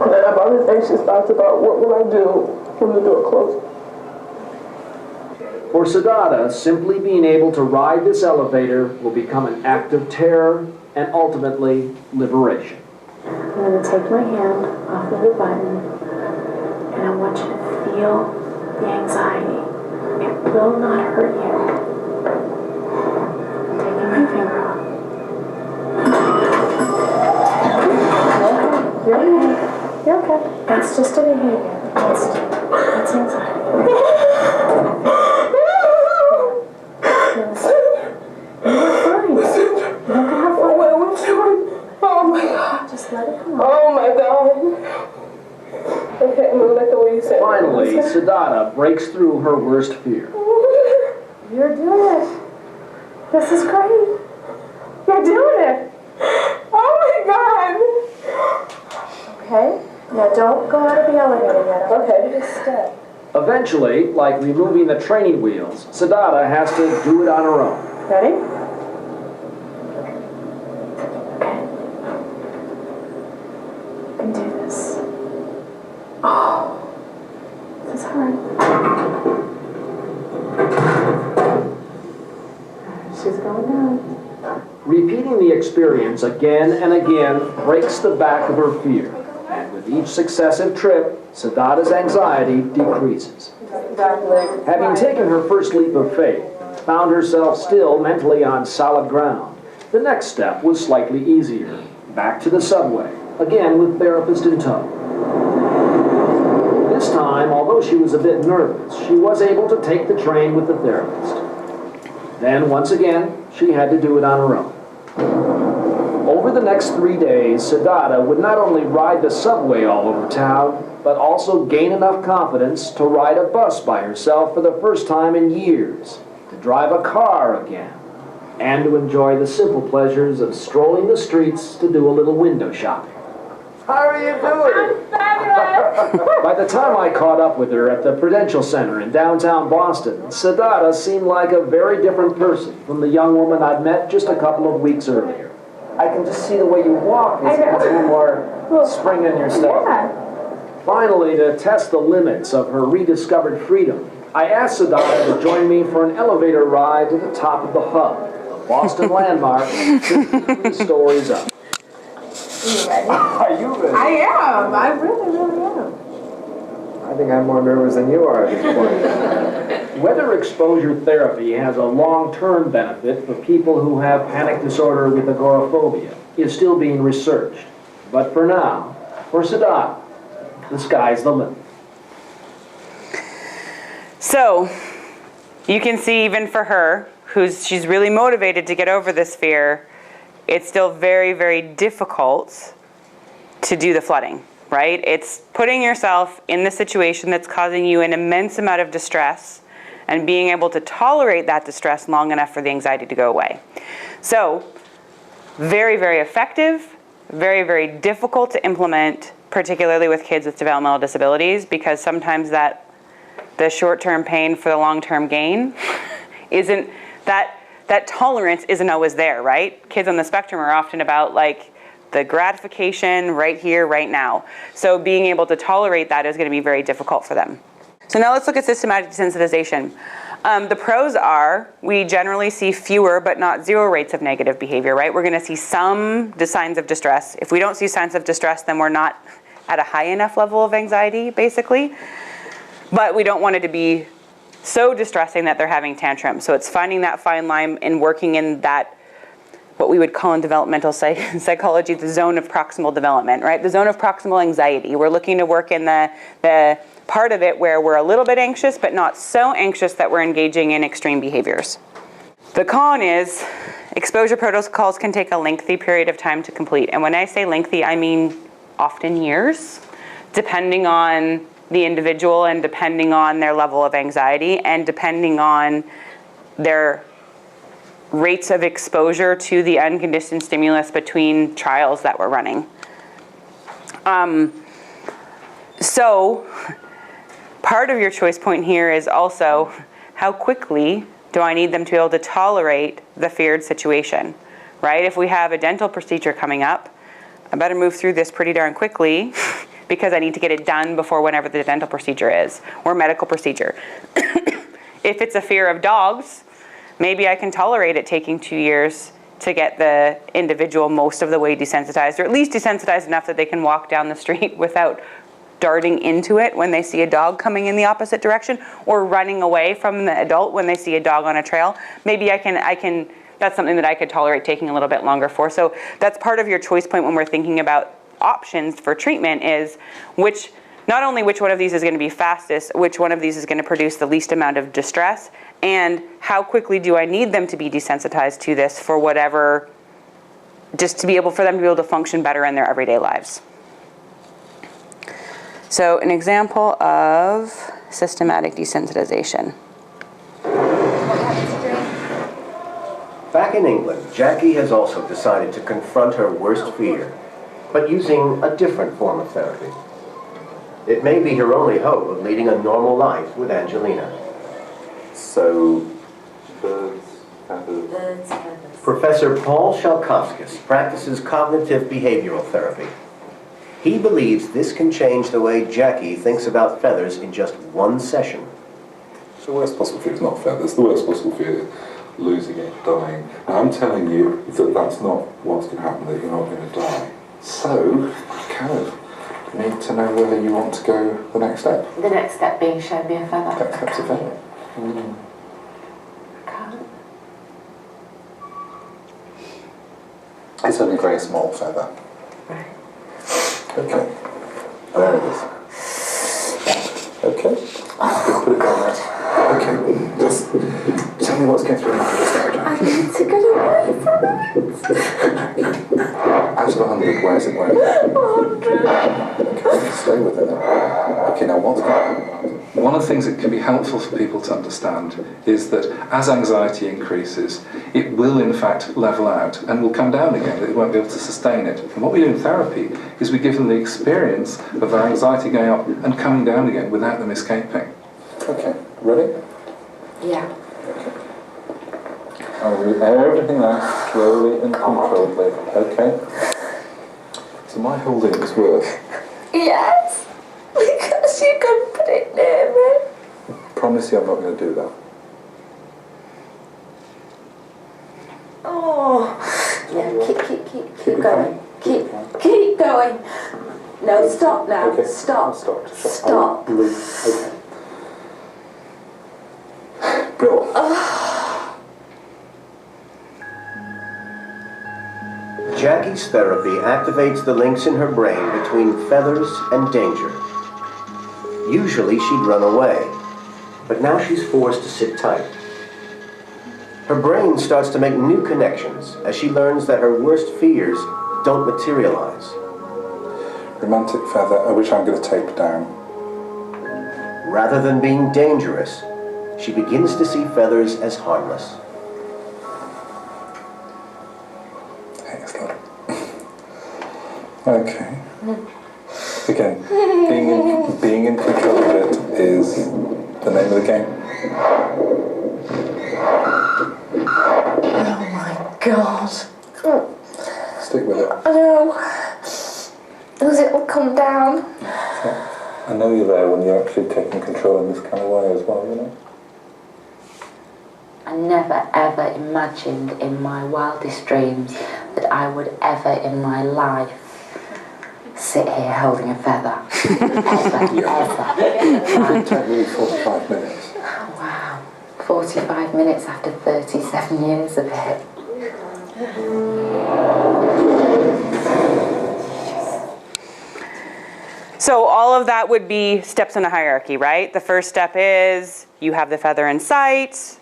And I have all these anxious thoughts about what will I do when the door closes. For Siddhartha, simply being able to ride this elevator will become an act of terror and ultimately liberation. I'm going to take my hand off of the button, and I want you to feel the anxiety. It will not hurt you. I'm taking my finger off. You're okay. You're okay. That's just a behavior. That's anxiety. You're fine. You can have fun. Oh my God. Just let it come out. Oh my God. Okay, I'm gonna let the way you said. Finally, Siddhartha breaks through her worst fear. You're doing it. This is great. You're doing it. Oh my God. Okay. Now don't go out of the elevator yet. Okay. Just stay. Eventually, like removing the training wheels, Siddhartha has to do it on her own. Ready? Okay. You can do this. Oh, this is hard. She's going down. Repeating the experience again and again breaks the back of her fear. And with each successive trip, Siddhartha's anxiety decreases. Having taken her first leap of faith, found herself still mentally on solid ground, the next step was slightly easier. Back to the subway, again with therapist in tow. This time, although she was a bit nervous, she was able to take the train with the therapist. Then, once again, she had to do it on her own. Over the the next 3 days, Siddhartha would not only ride the subway all over town, but also gain enough confidence to ride a bus by herself for the first time in years, to drive a car again, and to enjoy the simple pleasures of strolling the streets to do a little window shopping. How are you doing? By the time I caught up with her at the Prudential Center in downtown Boston, Siddhartha seemed like a very different person from the young woman I'd met just a couple of weeks earlier. I can just see the way you walk. There's a little more spring in your step. Finally, to test the limits of her rediscovered freedom, I asked Siddhartha to join me for an elevator ride to the top of the Hub, a Boston landmark 53 stories up. Are you ready? I am. I really, really am. I think I'm more nervous than you are at this point. Whether exposure therapy has a long-term benefit for people who have panic disorder with agoraphobia is still being researched. But for now, for Siddhartha, the sky's the limit. So, you can see even for her, she's really motivated to get over this fear, it's still very, very difficult to do the flooding, right? It's putting yourself in the situation that's causing you an immense amount of distress and being able to tolerate that distress long enough for the anxiety to go away. So, very, very effective, very, very difficult to implement, particularly with kids with developmental disabilities, because sometimes the short-term pain for the long-term gain isn't, that tolerance isn't always there, right? Kids on the spectrum are often about like the gratification right here, right now. So being able to tolerate that is going to be very difficult for them. So now let's look at systematic desensitization. The pros are we generally see fewer but not zero rates of negative behavior, right? We're going to see some signs of distress. If we don't see signs of distress, then we're not at a high enough level of anxiety, basically. But we don't want it to be so distressing that they're having tantrums. So it's finding that fine line and working in that, what we would call in developmental psychology, the zone of proximal development, right? The zone of proximal anxiety. We're looking to work in the part of it where we're a little bit anxious, but not so anxious that we're engaging in extreme behaviors. The con is exposure protocols can take a lengthy period of time to complete. And when I say lengthy, I mean often years, depending on the individual and depending on their level of anxiety and depending on their rates of exposure to the unconditioned stimulus between trials that we're running. So part of your choice point here is also how quickly do I need them to be able to tolerate the feared situation, right? If we have a dental procedure coming up, I better move through this pretty darn quickly because I need to get it done before whenever the dental procedure is, or medical procedure. If it's a fear of dogs, maybe I can tolerate it taking 2 years to get the individual most of the way desensitized, or at least desensitized enough that they can walk down the street without darting into it when they see a dog coming in the opposite direction, or running away from the adult when they see a dog on a trail. Maybe I can, that's something that I could tolerate taking a little bit longer for. So that's part of your choice point when we're thinking about options for treatment is not only which one of these is going to be fastest, which one of these is going to produce the least amount of distress, and how quickly do I need them to be desensitized to this for whatever, just to be able for them to be able to function better in their everyday lives. So an example of systematic desensitization. Back in England, Jackie has also decided to confront her worst fear, but using a different form of therapy. It may be her only hope of leading a normal life with Angelina. So, birds, feathers. Professor Paul Shalkovskis practices cognitive behavioral therapy. He believes this can change the way Jackie thinks about feathers in just one session. The worst possible fear is not feathers. The worst possible fear is losing it, dying. And I'm telling you that that's not what's going to happen, that you're not going to die. So, I kind of need to know whether you want to go the next step. The next step being show me a feather. Next step's a feather. I can't. It's only a very small feather. Right. Okay. There it is. Okay. Put it down there. Okay. Just tell me what's going through your mind. I need to go away from it. 100, where is it? 100. Okay, stay with it then. Okay, now what's going on? One of the things that can be helpful for people to understand is that as anxiety increases, it will in fact level out and will come down again. It won't be able to sustain it. And what we do in therapy is we give them the experience of their anxiety going up and coming down again without them escaping. Okay, ready? Yeah. I'll do everything nice, slowly and controlledly. Okay? So my holding is worse. Yes, because you can put it near me. Promise you I'm not going to do that. Oh, yeah, keep going. Keep going. No, stop now. Okay. Stop. Stop. Okay. Brilliant. Jackie's therapy activates the links in her brain between feathers and danger. Usually she'd run away, but now she's forced to sit tight. Her brain starts to make new connections as she learns that her worst fears don't materialize. Romantic feather, which I'm going to tape down. Rather than being dangerous, she begins to see feathers as harmless. Excellent. Okay. Again, being in control of it is the name of the game. Oh my God. Stick with it. I know. As it will come down. I know you're there when you're actually taking control in this kind of way as well, you know? I never ever imagined in my wildest dreams that I would ever in my life sit here holding a feather. Ever. It took really 45 minutes. Oh, wow. 45 minutes after 37 years of it. So all of that would be steps in a hierarchy, right? The first step is you have the feather in sight,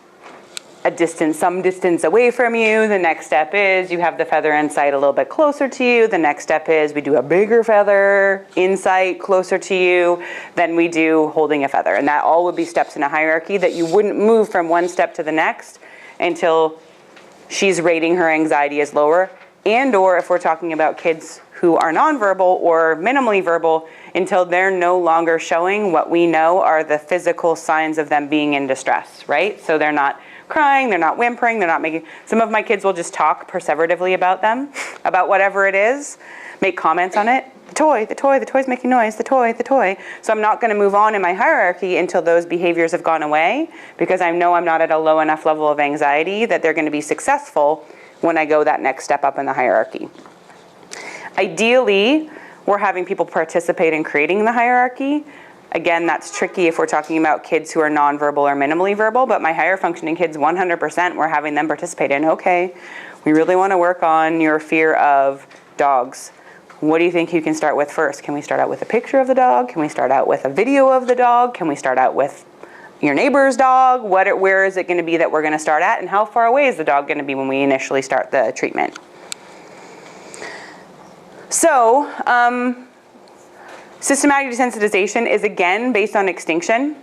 some distance away from you. The next step is you have the feather in sight a little bit closer to you. The next step is we do a bigger feather in sight closer to you. Then we do holding a feather. And that all would be steps in a hierarchy that you wouldn't move from one step to the next until she's rating her anxiety as lower. And or if we're talking about kids who are nonverbal or minimally verbal, until they're no longer showing what we know are the physical signs of them being in distress, right? So they're not crying, they're not whimpering, they're not making, some of my kids will just talk perseveratively about them, about whatever it is, make comments on it. The toy's making noise, the toy. So I'm not gonna move on in my hierarchy until those behaviors have gone away, because I know I'm not at a low enough level of anxiety that they're gonna be successful when I go that next step up in the hierarchy. Ideally, we're having people participate in creating the hierarchy. Again, that's tricky if we're talking about kids who are nonverbal or minimally verbal, but my higher functioning kids, 100%, we're having them participate in, okay, we really want to work on your fear of dogs. What do you think you can start with first? Can we start out with a picture of the dog? Can we start out with a video of the dog? Can we start out with your neighbor's dog? Where is it going to be that we're going to start at? And how far away is the dog going to be when we initially start the treatment? So, systematic desensitization is again based on extinction.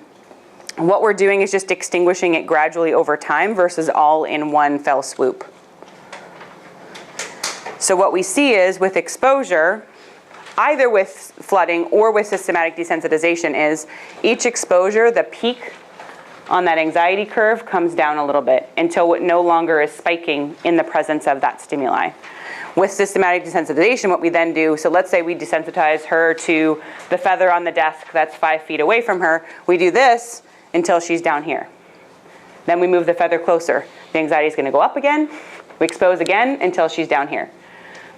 What we're doing is just extinguishing it gradually over time versus all in one fell swoop. So what we see is with exposure, either with flooding or with systematic desensitization, is each exposure, the peak on that anxiety curve comes down a little bit until it no longer is spiking in the presence of that stimuli. With systematic desensitization, what we then do, so let's say we desensitize her to the feather on the desk that's 5 feet away from her. We do this until she's down here. Then we move the feather closer. The anxiety is going to go up again. We expose again until she's down here.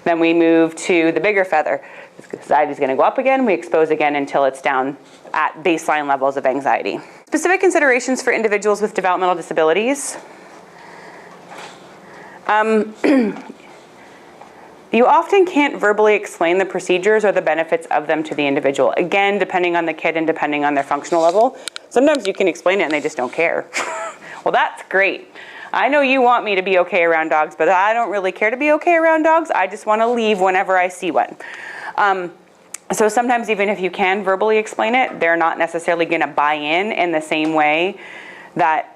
Then we move to the bigger feather. The anxiety is going to go up again. We expose again until it's down at baseline levels of anxiety. Specific considerations for individuals with developmental disabilities. You often can't verbally explain the procedures or the benefits of them to the individual. Again, depending on the kid and depending on their functional level. Sometimes you can explain it and they just don't care. Well, that's great. I know you want me to be okay around dogs, but I don't really care to be okay around dogs. I just want to leave whenever I see one. So sometimes even if you can verbally explain it, they're not necessarily going to buy in the same way that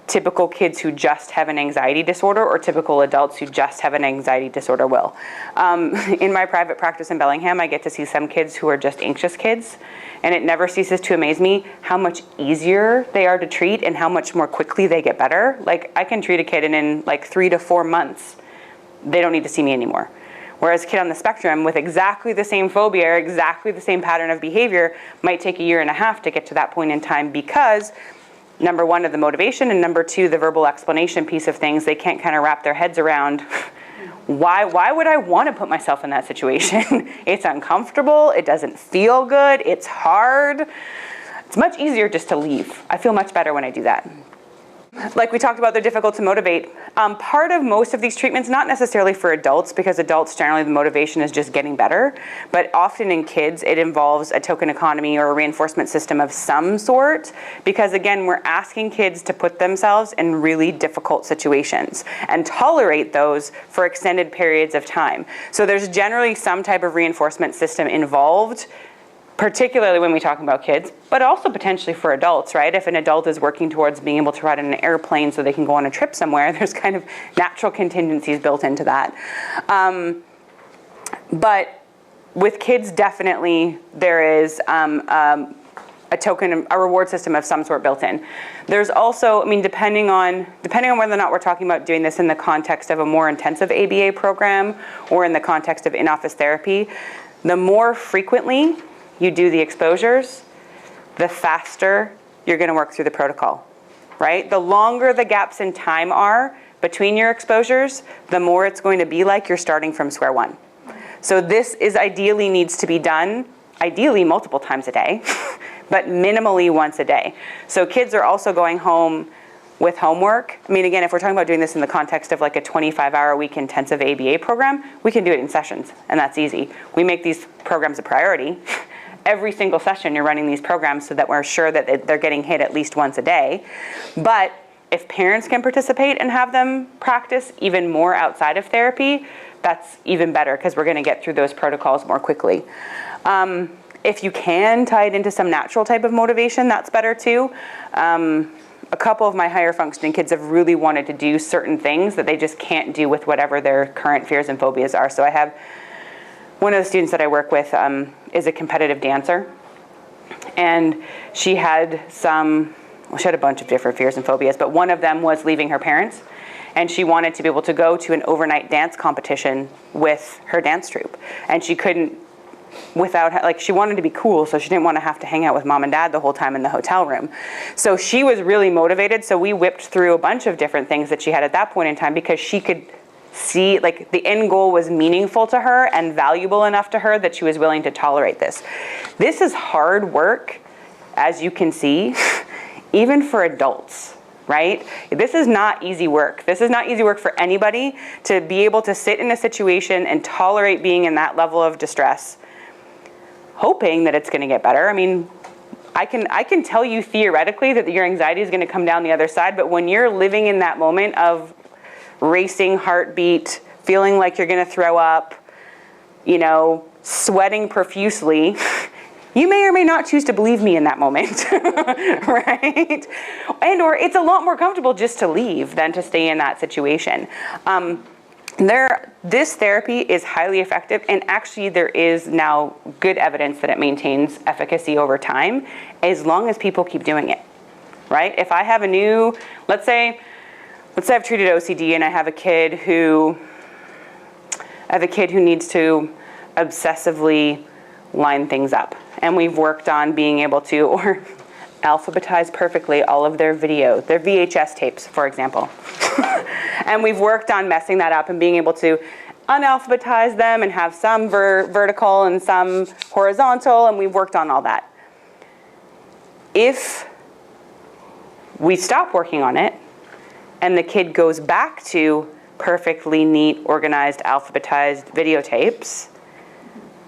typical kids who just have an anxiety disorder or typical adults who just have an anxiety disorder will. In my private practice in Bellingham, I get to see some kids who are just anxious kids, and it never ceases to amaze me how much easier they are to treat and how much more quickly they get better. Like, I can treat a kid and in like 3 to 4 months, they don't need to see me anymore. Whereas a kid on the spectrum with exactly the same phobia or exactly the same pattern of behavior might take 1.5 years to get to that point in time because number one of the motivation and number two, the verbal explanation piece of things, they can't kind of wrap their heads around why would I want to put myself in that situation? It's uncomfortable, it doesn't feel good, it's hard. It's much easier just to leave. I feel much better when I do that. Like we talked about, they're difficult to motivate. Part of most of these treatments, not necessarily for adults, because adults generally the motivation is just getting better, but often in kids it involves a token economy or a reinforcement system of some sort, because again, we're asking kids to put themselves in really difficult situations and tolerate those for extended periods of time. So there's generally some type of reinforcement system involved, particularly when we talk about kids, but also potentially for adults, right? If an adult is working towards being able to ride in an airplane so they can go on a trip somewhere, there's kind of natural contingencies built into that. But with kids, definitely there is a reward system of some sort built in. There's also, I mean, depending on whether or not we're talking about doing this in the context of a more intensive ABA program or in the context of in-office therapy, the more frequently you do the exposures, the faster you're going to work through the protocol, right? The longer the gaps in time are between your exposures, the more it's going to be like you're starting from square one. So this is ideally needs to be done, ideally multiple times a day, but minimally once a day. So kids are also going home with homework. I mean, again, if we're talking about doing this in the context of like a 25-hour-a-week intensive ABA program, we can do it in sessions, and that's easy. We make these programs a priority. Every single session you're running these programs so that we're sure that they're getting hit at least once a day. But if parents can participate and have them practice even more outside of therapy, that's even better because we're going to get through those protocols more quickly. If you can tie it into some natural type of motivation, that's better too. A couple of my higher functioning kids have really wanted to do certain things that they just can't do with whatever their current fears and phobias are. So I have one of the students that I work with is a competitive dancer, and she had a bunch of different fears and phobias, but one of them was leaving her parents, and she wanted to be able to go to an overnight dance competition with her dance troupe, and she couldn't she wanted to be cool, so she didn't want to have to hang out with mom and dad the whole time in the hotel room. So she was really motivated, so we whipped through a bunch of different things that she had at that point in time because she could see, like, the end goal was meaningful to her and valuable enough to her that she was willing to tolerate this. This is hard work, as you can see, even for adults, right? This is not easy work. This is not easy work for anybody to be able to sit in a situation and tolerate being in that level of distress, hoping that it's going to get better. I mean, I can tell you theoretically that your anxiety is going to come down the other side, but when you're living in that moment of racing heartbeat, feeling like you're going to throw up, sweating profusely, you may or may not choose to believe me in that moment, right? And or it's a lot more comfortable just to leave than to stay in that situation. This therapy is highly effective, and actually there is now good evidence that it maintains efficacy over time as long as people keep doing it, right? If I have let's say I've treated OCD and I have a kid who needs to obsessively line things up. And we've worked on being able to, or alphabetize perfectly all of their VHS tapes, for example. And we've worked on messing that up and being able to unalphabetize them and have some vertical and some horizontal, and we've worked on all that. If we stop working on it, and the kid goes back to perfectly neat, organized, alphabetized videotapes,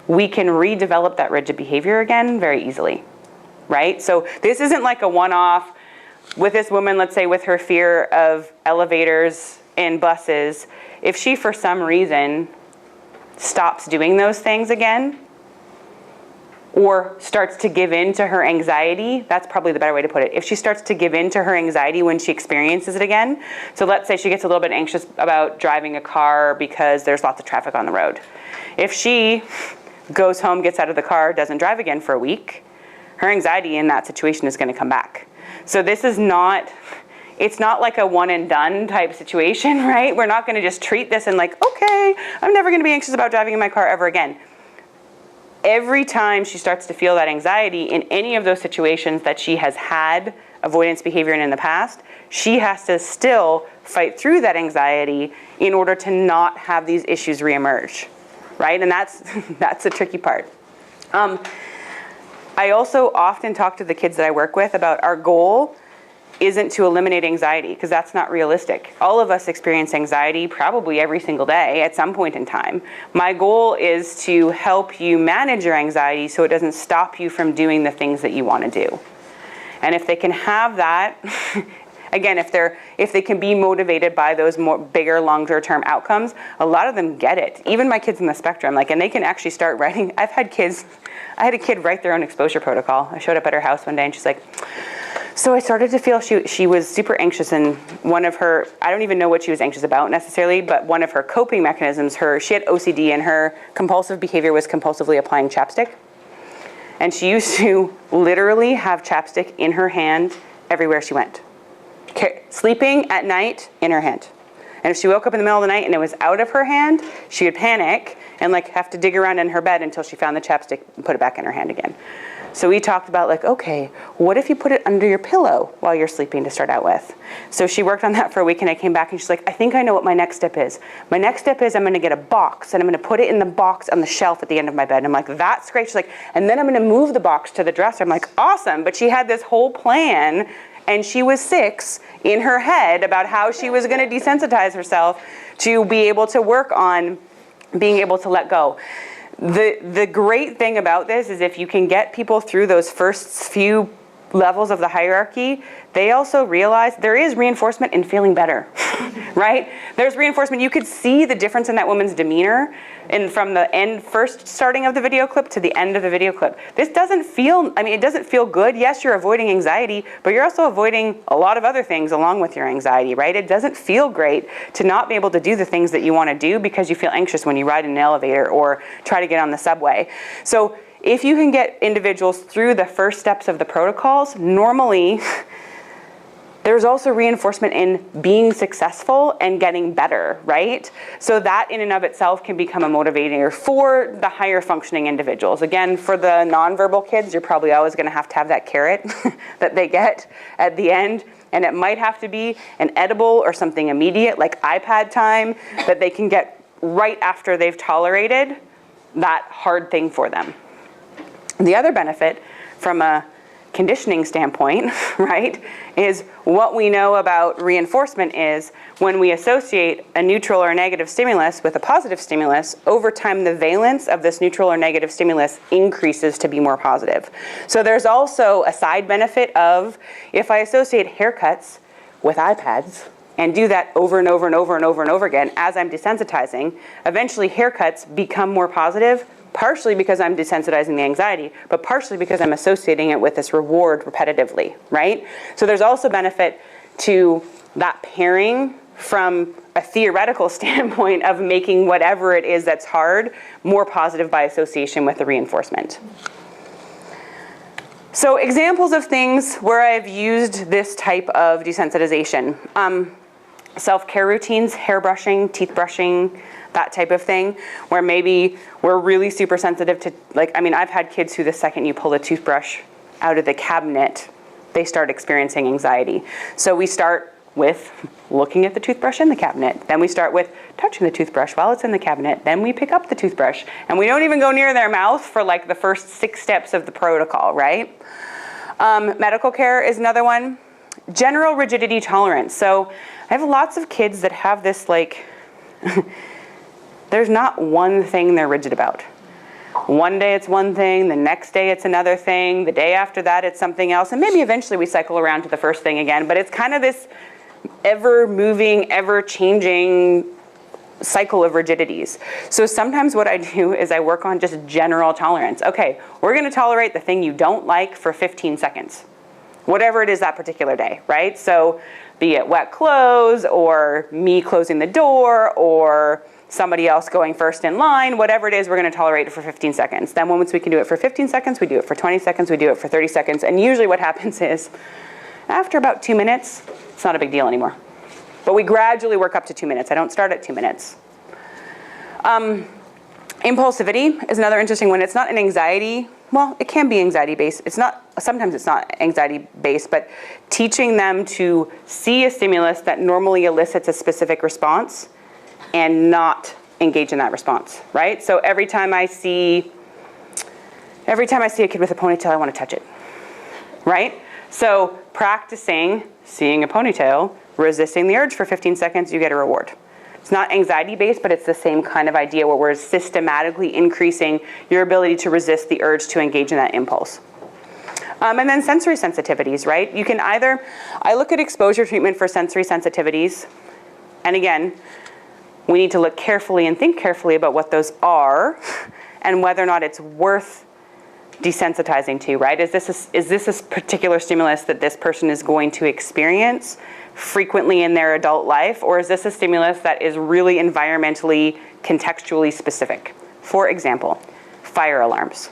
we can redevelop that rigid behavior again very easily, right? So this isn't like a one-off, with this woman, let's say with her fear of elevators and buses, if she for some reason stops doing those things again, or starts to give in to her anxiety, that's probably the better way to put it. If she starts to give in to her anxiety when she experiences it again, so let's say she gets a little bit anxious about driving a car because there's lots of traffic on the road. If she goes home, gets out of the car, doesn't drive again for a week, her anxiety in that situation is going to come back. So this is not, it's not like a one and done type situation, right? We're not going to just treat this and like, okay, I'm never going to be anxious about driving in my car ever again. Every time she starts to feel that anxiety in any of those situations that she has had avoidance behavior in the past, she has to still fight through that anxiety in order to not have these issues reemerge, right? And that's the tricky part. I also often talk to the kids that I work with about our goal isn't to eliminate anxiety, because that's not realistic. All of us experience anxiety probably every single day at some point in time. My goal is to help you manage your anxiety so it doesn't stop you from doing the things that you want to do. And if they can have that, again, if they can be motivated by those more bigger, longer term outcomes, a lot of them get it. Even my kids in the spectrum, like, and they can actually start writing. I had a kid write their own exposure protocol. I showed up at her house one day and she's like, so I started to feel she was super anxious, and one of her, I don't even know what she was anxious about necessarily, but one of her coping mechanisms, she had OCD, and her compulsive behavior was compulsively applying chapstick. And she used to literally have chapstick in her hand everywhere she went. Sleeping at night, in her hand. And if she woke up in the middle of the night and it was out of her hand, she would panic and like have to dig around in her bed until she found the chapstick and put it back in her hand again. So we talked about like, okay, what if you put it under your pillow while you're sleeping to start out with? So she worked on that for a week, and I came back and she's like, I think I know what my next step is. My next step is I'm going to get a box and I'm going to put it in the box on the shelf at the end of my bed. And I'm like, that's great. She's like, and then I'm going to move the box to the dresser. I'm like, awesome. But she had this whole plan, and she was 6 in her head about how she was going to desensitize herself to be able to work on being able to let go. The great thing about this is if you can get people through those first few levels of the hierarchy, they also realize there is reinforcement in feeling better, right? There's reinforcement. You could see the difference in that woman's demeanor from the first starting of the video clip to the end of the video clip. This doesn't feel, it doesn't feel good. Yes, you're avoiding anxiety, but you're also avoiding a lot of other things along with your anxiety, right? It doesn't feel great to not be able to do the things that you want to do because you feel anxious when you ride in an elevator or try to get on the subway. So if you can get individuals through the first steps of the protocols, normally there's also reinforcement in being successful and getting better, right? So that in and of itself can become a motivator for the higher functioning individuals. Again, for the nonverbal kids, you're probably always going to have that carrot that they get at the end. And it might have to be an edible or something immediate like iPad time that they can get right after they've tolerated that hard thing for them. The other benefit from a conditioning standpoint, right, is what we know about reinforcement is when we associate a neutral or negative stimulus with a positive stimulus, over time the valence of this neutral or negative stimulus increases to be more positive. So there's also a side benefit of if I associate haircuts with iPads and do that over and over and over and over and over again as I'm desensitizing, eventually haircuts become more positive, partially because I'm desensitizing the anxiety, but partially because I'm associating it with this reward repetitively, right? So there's also benefit to that pairing from a theoretical standpoint of making whatever it is that's hard more positive by association with the reinforcement. So examples of things where I've used this type of desensitization. Self-care routines, hair brushing, teeth brushing, that type of thing, where maybe we're really super sensitive to, I've had kids who the second you pull the toothbrush out of the cabinet, they start experiencing anxiety. So we start with looking at the toothbrush in the cabinet. Then we start with touching the toothbrush while it's in the cabinet. Then we pick up the toothbrush. And we don't even go near their mouth for like the first 6 steps of the protocol, right? Medical care is another one. General rigidity tolerance. So I have lots of kids that have this there's not one thing they're rigid about. One day it's one thing, the next day it's another thing, the day after that it's something else, and maybe eventually we cycle around to the first thing again, but it's kind of this ever-moving, ever-changing cycle of rigidities. So sometimes what I do is I work on just general tolerance. Okay, we're going to tolerate the thing you don't like for 15 seconds. Whatever it is that particular day, right? So be it wet clothes, or me closing the door, or somebody else going first in line, whatever it is, we're going to tolerate it for 15 seconds. Then once we can do it for 15 seconds, we do it for 20 seconds, we do it for 30 seconds, and usually what happens is after about 2 minutes, it's not a big deal anymore. But we gradually work up to 2 minutes. I don't start at 2 minutes. Impulsivity is another interesting one. It's not an anxiety, well, it can be anxiety-based. Sometimes it's not anxiety-based, but teaching them to see a stimulus that normally elicits a specific response and not engage in that response, right? So every time I see a kid with a ponytail, I want to touch it, right? So practicing seeing a ponytail, resisting the urge for 15 seconds, you get a reward. It's not anxiety-based, but it's the same kind of idea where we're systematically increasing your ability to resist the urge to engage in that impulse. And then sensory sensitivities, right? You can either, I look at exposure treatment for sensory sensitivities, and again, we need to look carefully and think carefully about what those are and whether or not it's worth desensitizing to, right? Is this a particular stimulus that this person is going to experience frequently in their adult life, or is this a stimulus that is really environmentally, contextually specific? For example, fire alarms.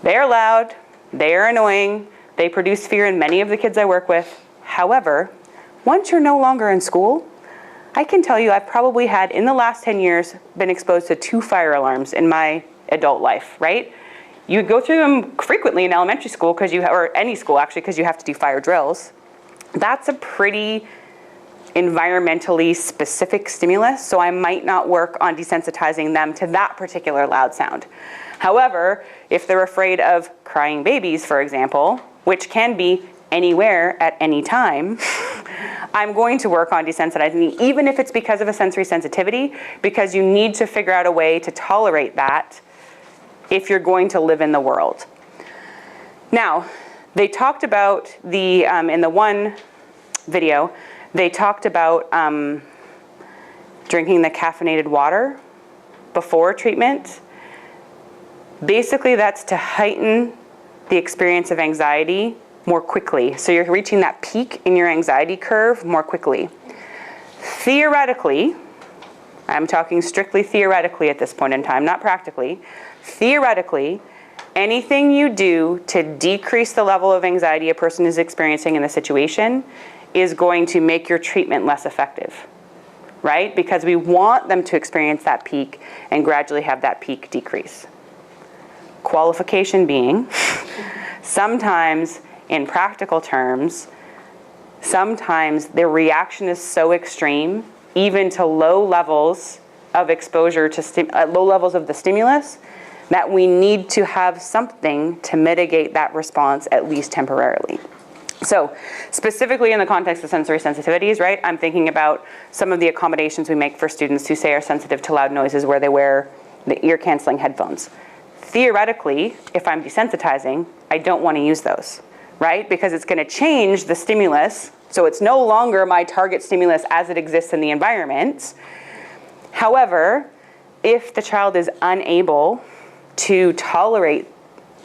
They are loud, they are annoying, they produce fear in many of the kids I work with. However, once you're no longer in school, I can tell you I've probably had, in the last 10 years, been exposed to 2 fire alarms in my adult life, right? You go through them frequently in elementary school, or any school actually, because you have to do fire drills. That's a pretty environmentally specific stimulus, so I might not work on desensitizing them to that particular loud sound. However, if they're afraid of crying babies, for example, which can be anywhere at any time, I'm going to work on desensitizing, even if it's because of a sensory sensitivity, because you need to figure out a way to tolerate that if you're going to live in the world. Now, they talked about in the one video, they talked about drinking the caffeinated water before treatment. Basically, that's to heighten the experience of anxiety more quickly. So you're reaching that peak in your anxiety curve more quickly. Theoretically, I'm talking strictly theoretically at this point in time, not practically. Theoretically, anything you do to decrease the level of anxiety a person is experiencing in the situation is going to make your treatment less effective, right? Because we want them to experience that peak and gradually have that peak decrease. Qualification being, sometimes in practical terms, sometimes the reaction is so extreme, even to low levels of exposure to low levels of the stimulus, that we need to have something to mitigate that response, at least temporarily. So specifically in the context of sensory sensitivities, right, I'm thinking about some of the accommodations we make for students who say are sensitive to loud noises where they wear the ear-canceling headphones. Theoretically, if I'm desensitizing, I don't want to use those, right? Because it's going to change the stimulus, so it's no longer my target stimulus as it exists in the environment. However, if the child is unable to tolerate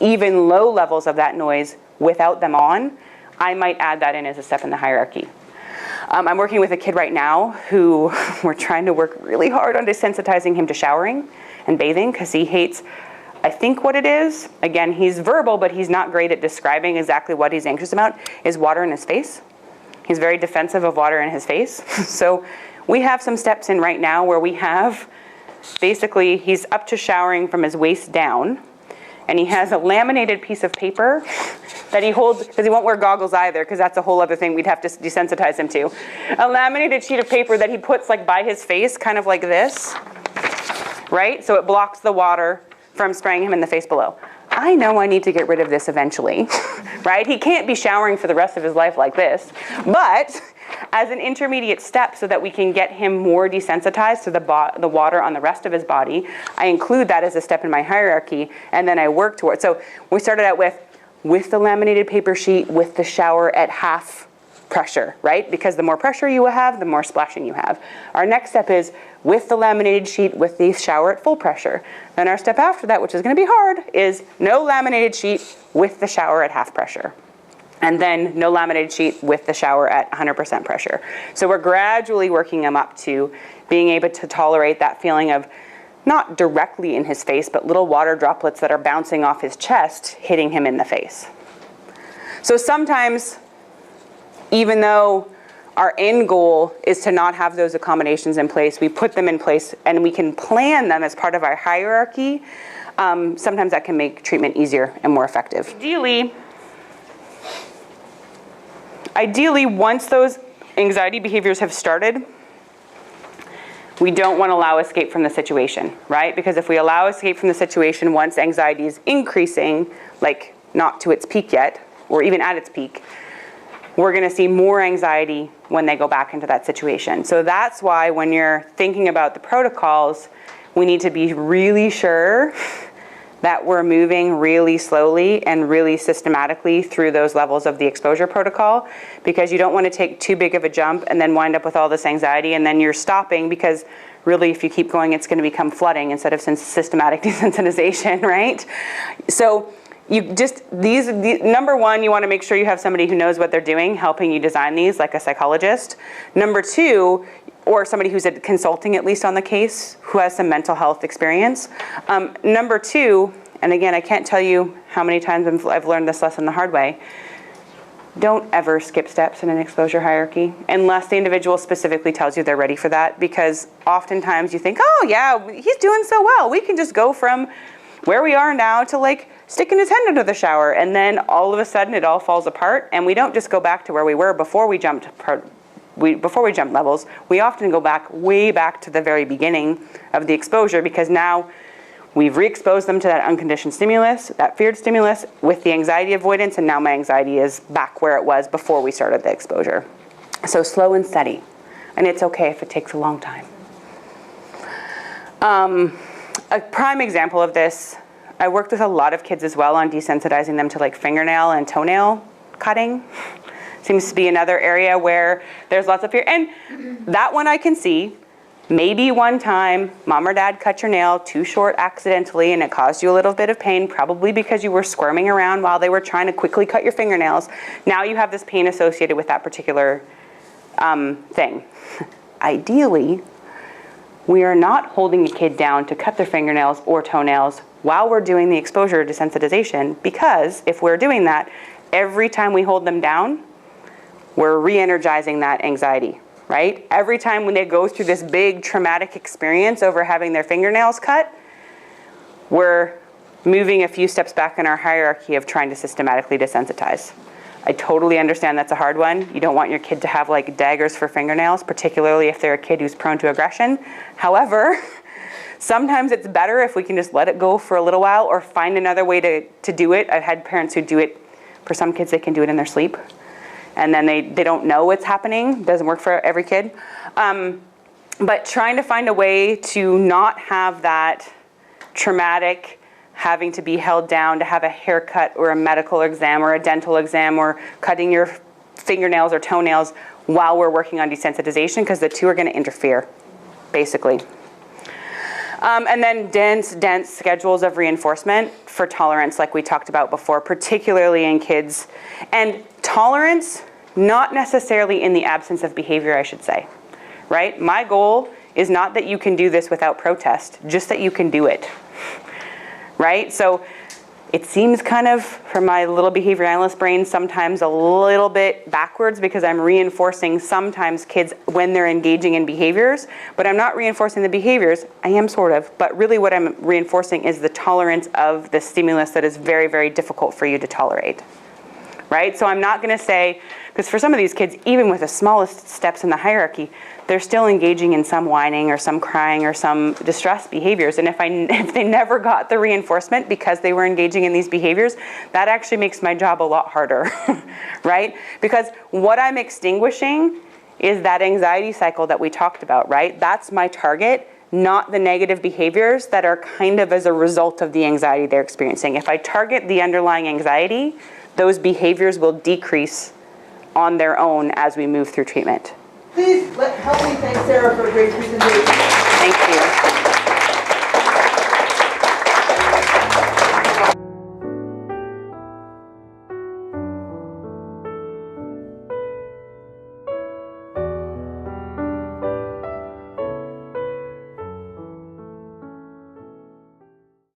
even low levels of that noise without them on, I might add that in as a step in the hierarchy. I'm working with a kid right now who we're trying to work really hard on desensitizing him to showering and bathing because he hates, I think what it is, again, he's verbal, but he's not great at describing exactly what he's anxious about, is water in his face. He's very defensive of water in his face. So we have some steps in right now where we have, basically, he's up to showering from his waist down, and he has a laminated piece of paper that he holds, because he won't wear goggles either, because that's a whole other thing we'd have to desensitize him to. A laminated sheet of paper that he puts like by his face, kind of like this, right? So it blocks the water from spraying him in the face below. I know I need to get rid of this eventually, right? He can't be showering for the rest of his life like this, but as an intermediate step so that we can get him more desensitized to the water on the rest of his body. I include that as a step in my hierarchy, and then I work towards. So we started out with the laminated paper sheet, with the shower at half pressure, right? Because the more pressure you have, the more splashing you have. Our next step is with the laminated sheet, with the shower at full pressure. Then our step after that, which is going to be hard, is no laminated sheet with the shower at half pressure. And then no laminated sheet with the shower at 100% pressure. So we're gradually working him up to being able to tolerate that feeling of not directly in his face, but little water droplets that are bouncing off his chest, hitting him in the face. So sometimes, even though our end goal is to not have those accommodations in place, we put them in place and we can plan them as part of our hierarchy. Sometimes that can make treatment easier and more effective. Ideally, once those anxiety behaviors have started, we don't want to allow escape from the situation, right? Because if we allow escape from the situation once anxiety is increasing, like not to its peak yet, or even at its peak, we're going to see more anxiety when they go back into that situation. So that's why when you're thinking about the protocols, we need to be really sure that we're moving really slowly and really systematically through those levels of the exposure protocol, because you don't want to take too big of a jump and then wind up with all this anxiety and then you're stopping, because really if you keep going it's going to become flooding instead of systematic desensitization, right? So you just, number one, you want to make sure you have somebody who knows what they're doing, helping you design these, like a psychologist. Number two, or somebody who's consulting at least on the case, who has some mental health experience. Number two, and again, I can't tell you how many times I've learned this lesson the hard way, don't ever skip steps in an exposure hierarchy unless the individual specifically tells you they're ready for that, because oftentimes you think, oh yeah, he's doing so well, we can just go from where we are now to like sticking his head under the shower, and then all of a sudden it all falls apart, and we don't just go back to where we were before we jumped levels. We often go back, way back to the very beginning of the exposure, because now we've re-exposed them to that unconditioned stimulus, that feared stimulus, with the anxiety avoidance, and now my anxiety is back where it was before we started the exposure. So slow and steady, and it's okay if it takes a long time. A prime example of this, I worked with a lot of kids as well on desensitizing them to like fingernail and toenail cutting. Seems to be another area where there's lots of fear. And that one I can see. Maybe one time mom or dad cut your nail too short accidentally and it caused you a little bit of pain, probably because you were squirming around while they were trying to quickly cut your fingernails. Now you have this pain associated with that particular thing. Ideally, we are not holding a kid down to cut their fingernails or toenails while we're doing the exposure desensitization, because if we're doing that, every time we hold them down, we're re-energizing that anxiety, right? Every time when they go through this big traumatic experience over having their fingernails cut, we're moving a few steps back in our hierarchy of trying to systematically desensitize. I totally understand that's a hard one. You don't want your kid to have like daggers for fingernails, particularly if they're a kid who's prone to aggression. However, sometimes it's better if we can just let it go for a little while or find another way to do it. I've had parents who do it, for some kids they can do it in their sleep, and then they don't know what's happening. It doesn't work for every kid. But trying to find a way to not have that traumatic having to be held down to have a haircut or a medical exam or a dental exam or cutting your fingernails or toenails while we're working on desensitization, because the two are going to interfere, basically. And then dense schedules of reinforcement for tolerance, like we talked about before, particularly in kids. And tolerance, not necessarily in the absence of behavior, I should say, right? My goal is not that you can do this without protest, just that you can do it, right? So it seems kind of, for my little behavior analyst brain, sometimes a little bit backwards, because I'm reinforcing sometimes kids when they're engaging in behaviors, but I'm not reinforcing the behaviors. I am sort of, but really what I'm reinforcing is the tolerance of the stimulus that is very, very difficult for you to tolerate, right? So I'm not going to say, because for some of these kids, even with the smallest steps in the hierarchy, they're still engaging in some whining or some crying or some distress behaviors. And if they never got the reinforcement because they were engaging in these behaviors, that actually makes my job a lot harder, right? Because what I'm extinguishing is that anxiety cycle that we talked about, right? That's my target, not the negative behaviors that are kind of as a result of the anxiety they're experiencing. If I target the underlying anxiety, those behaviors will decrease on their own as we move through treatment. Please help me thank Sara for a great presentation. Thank you.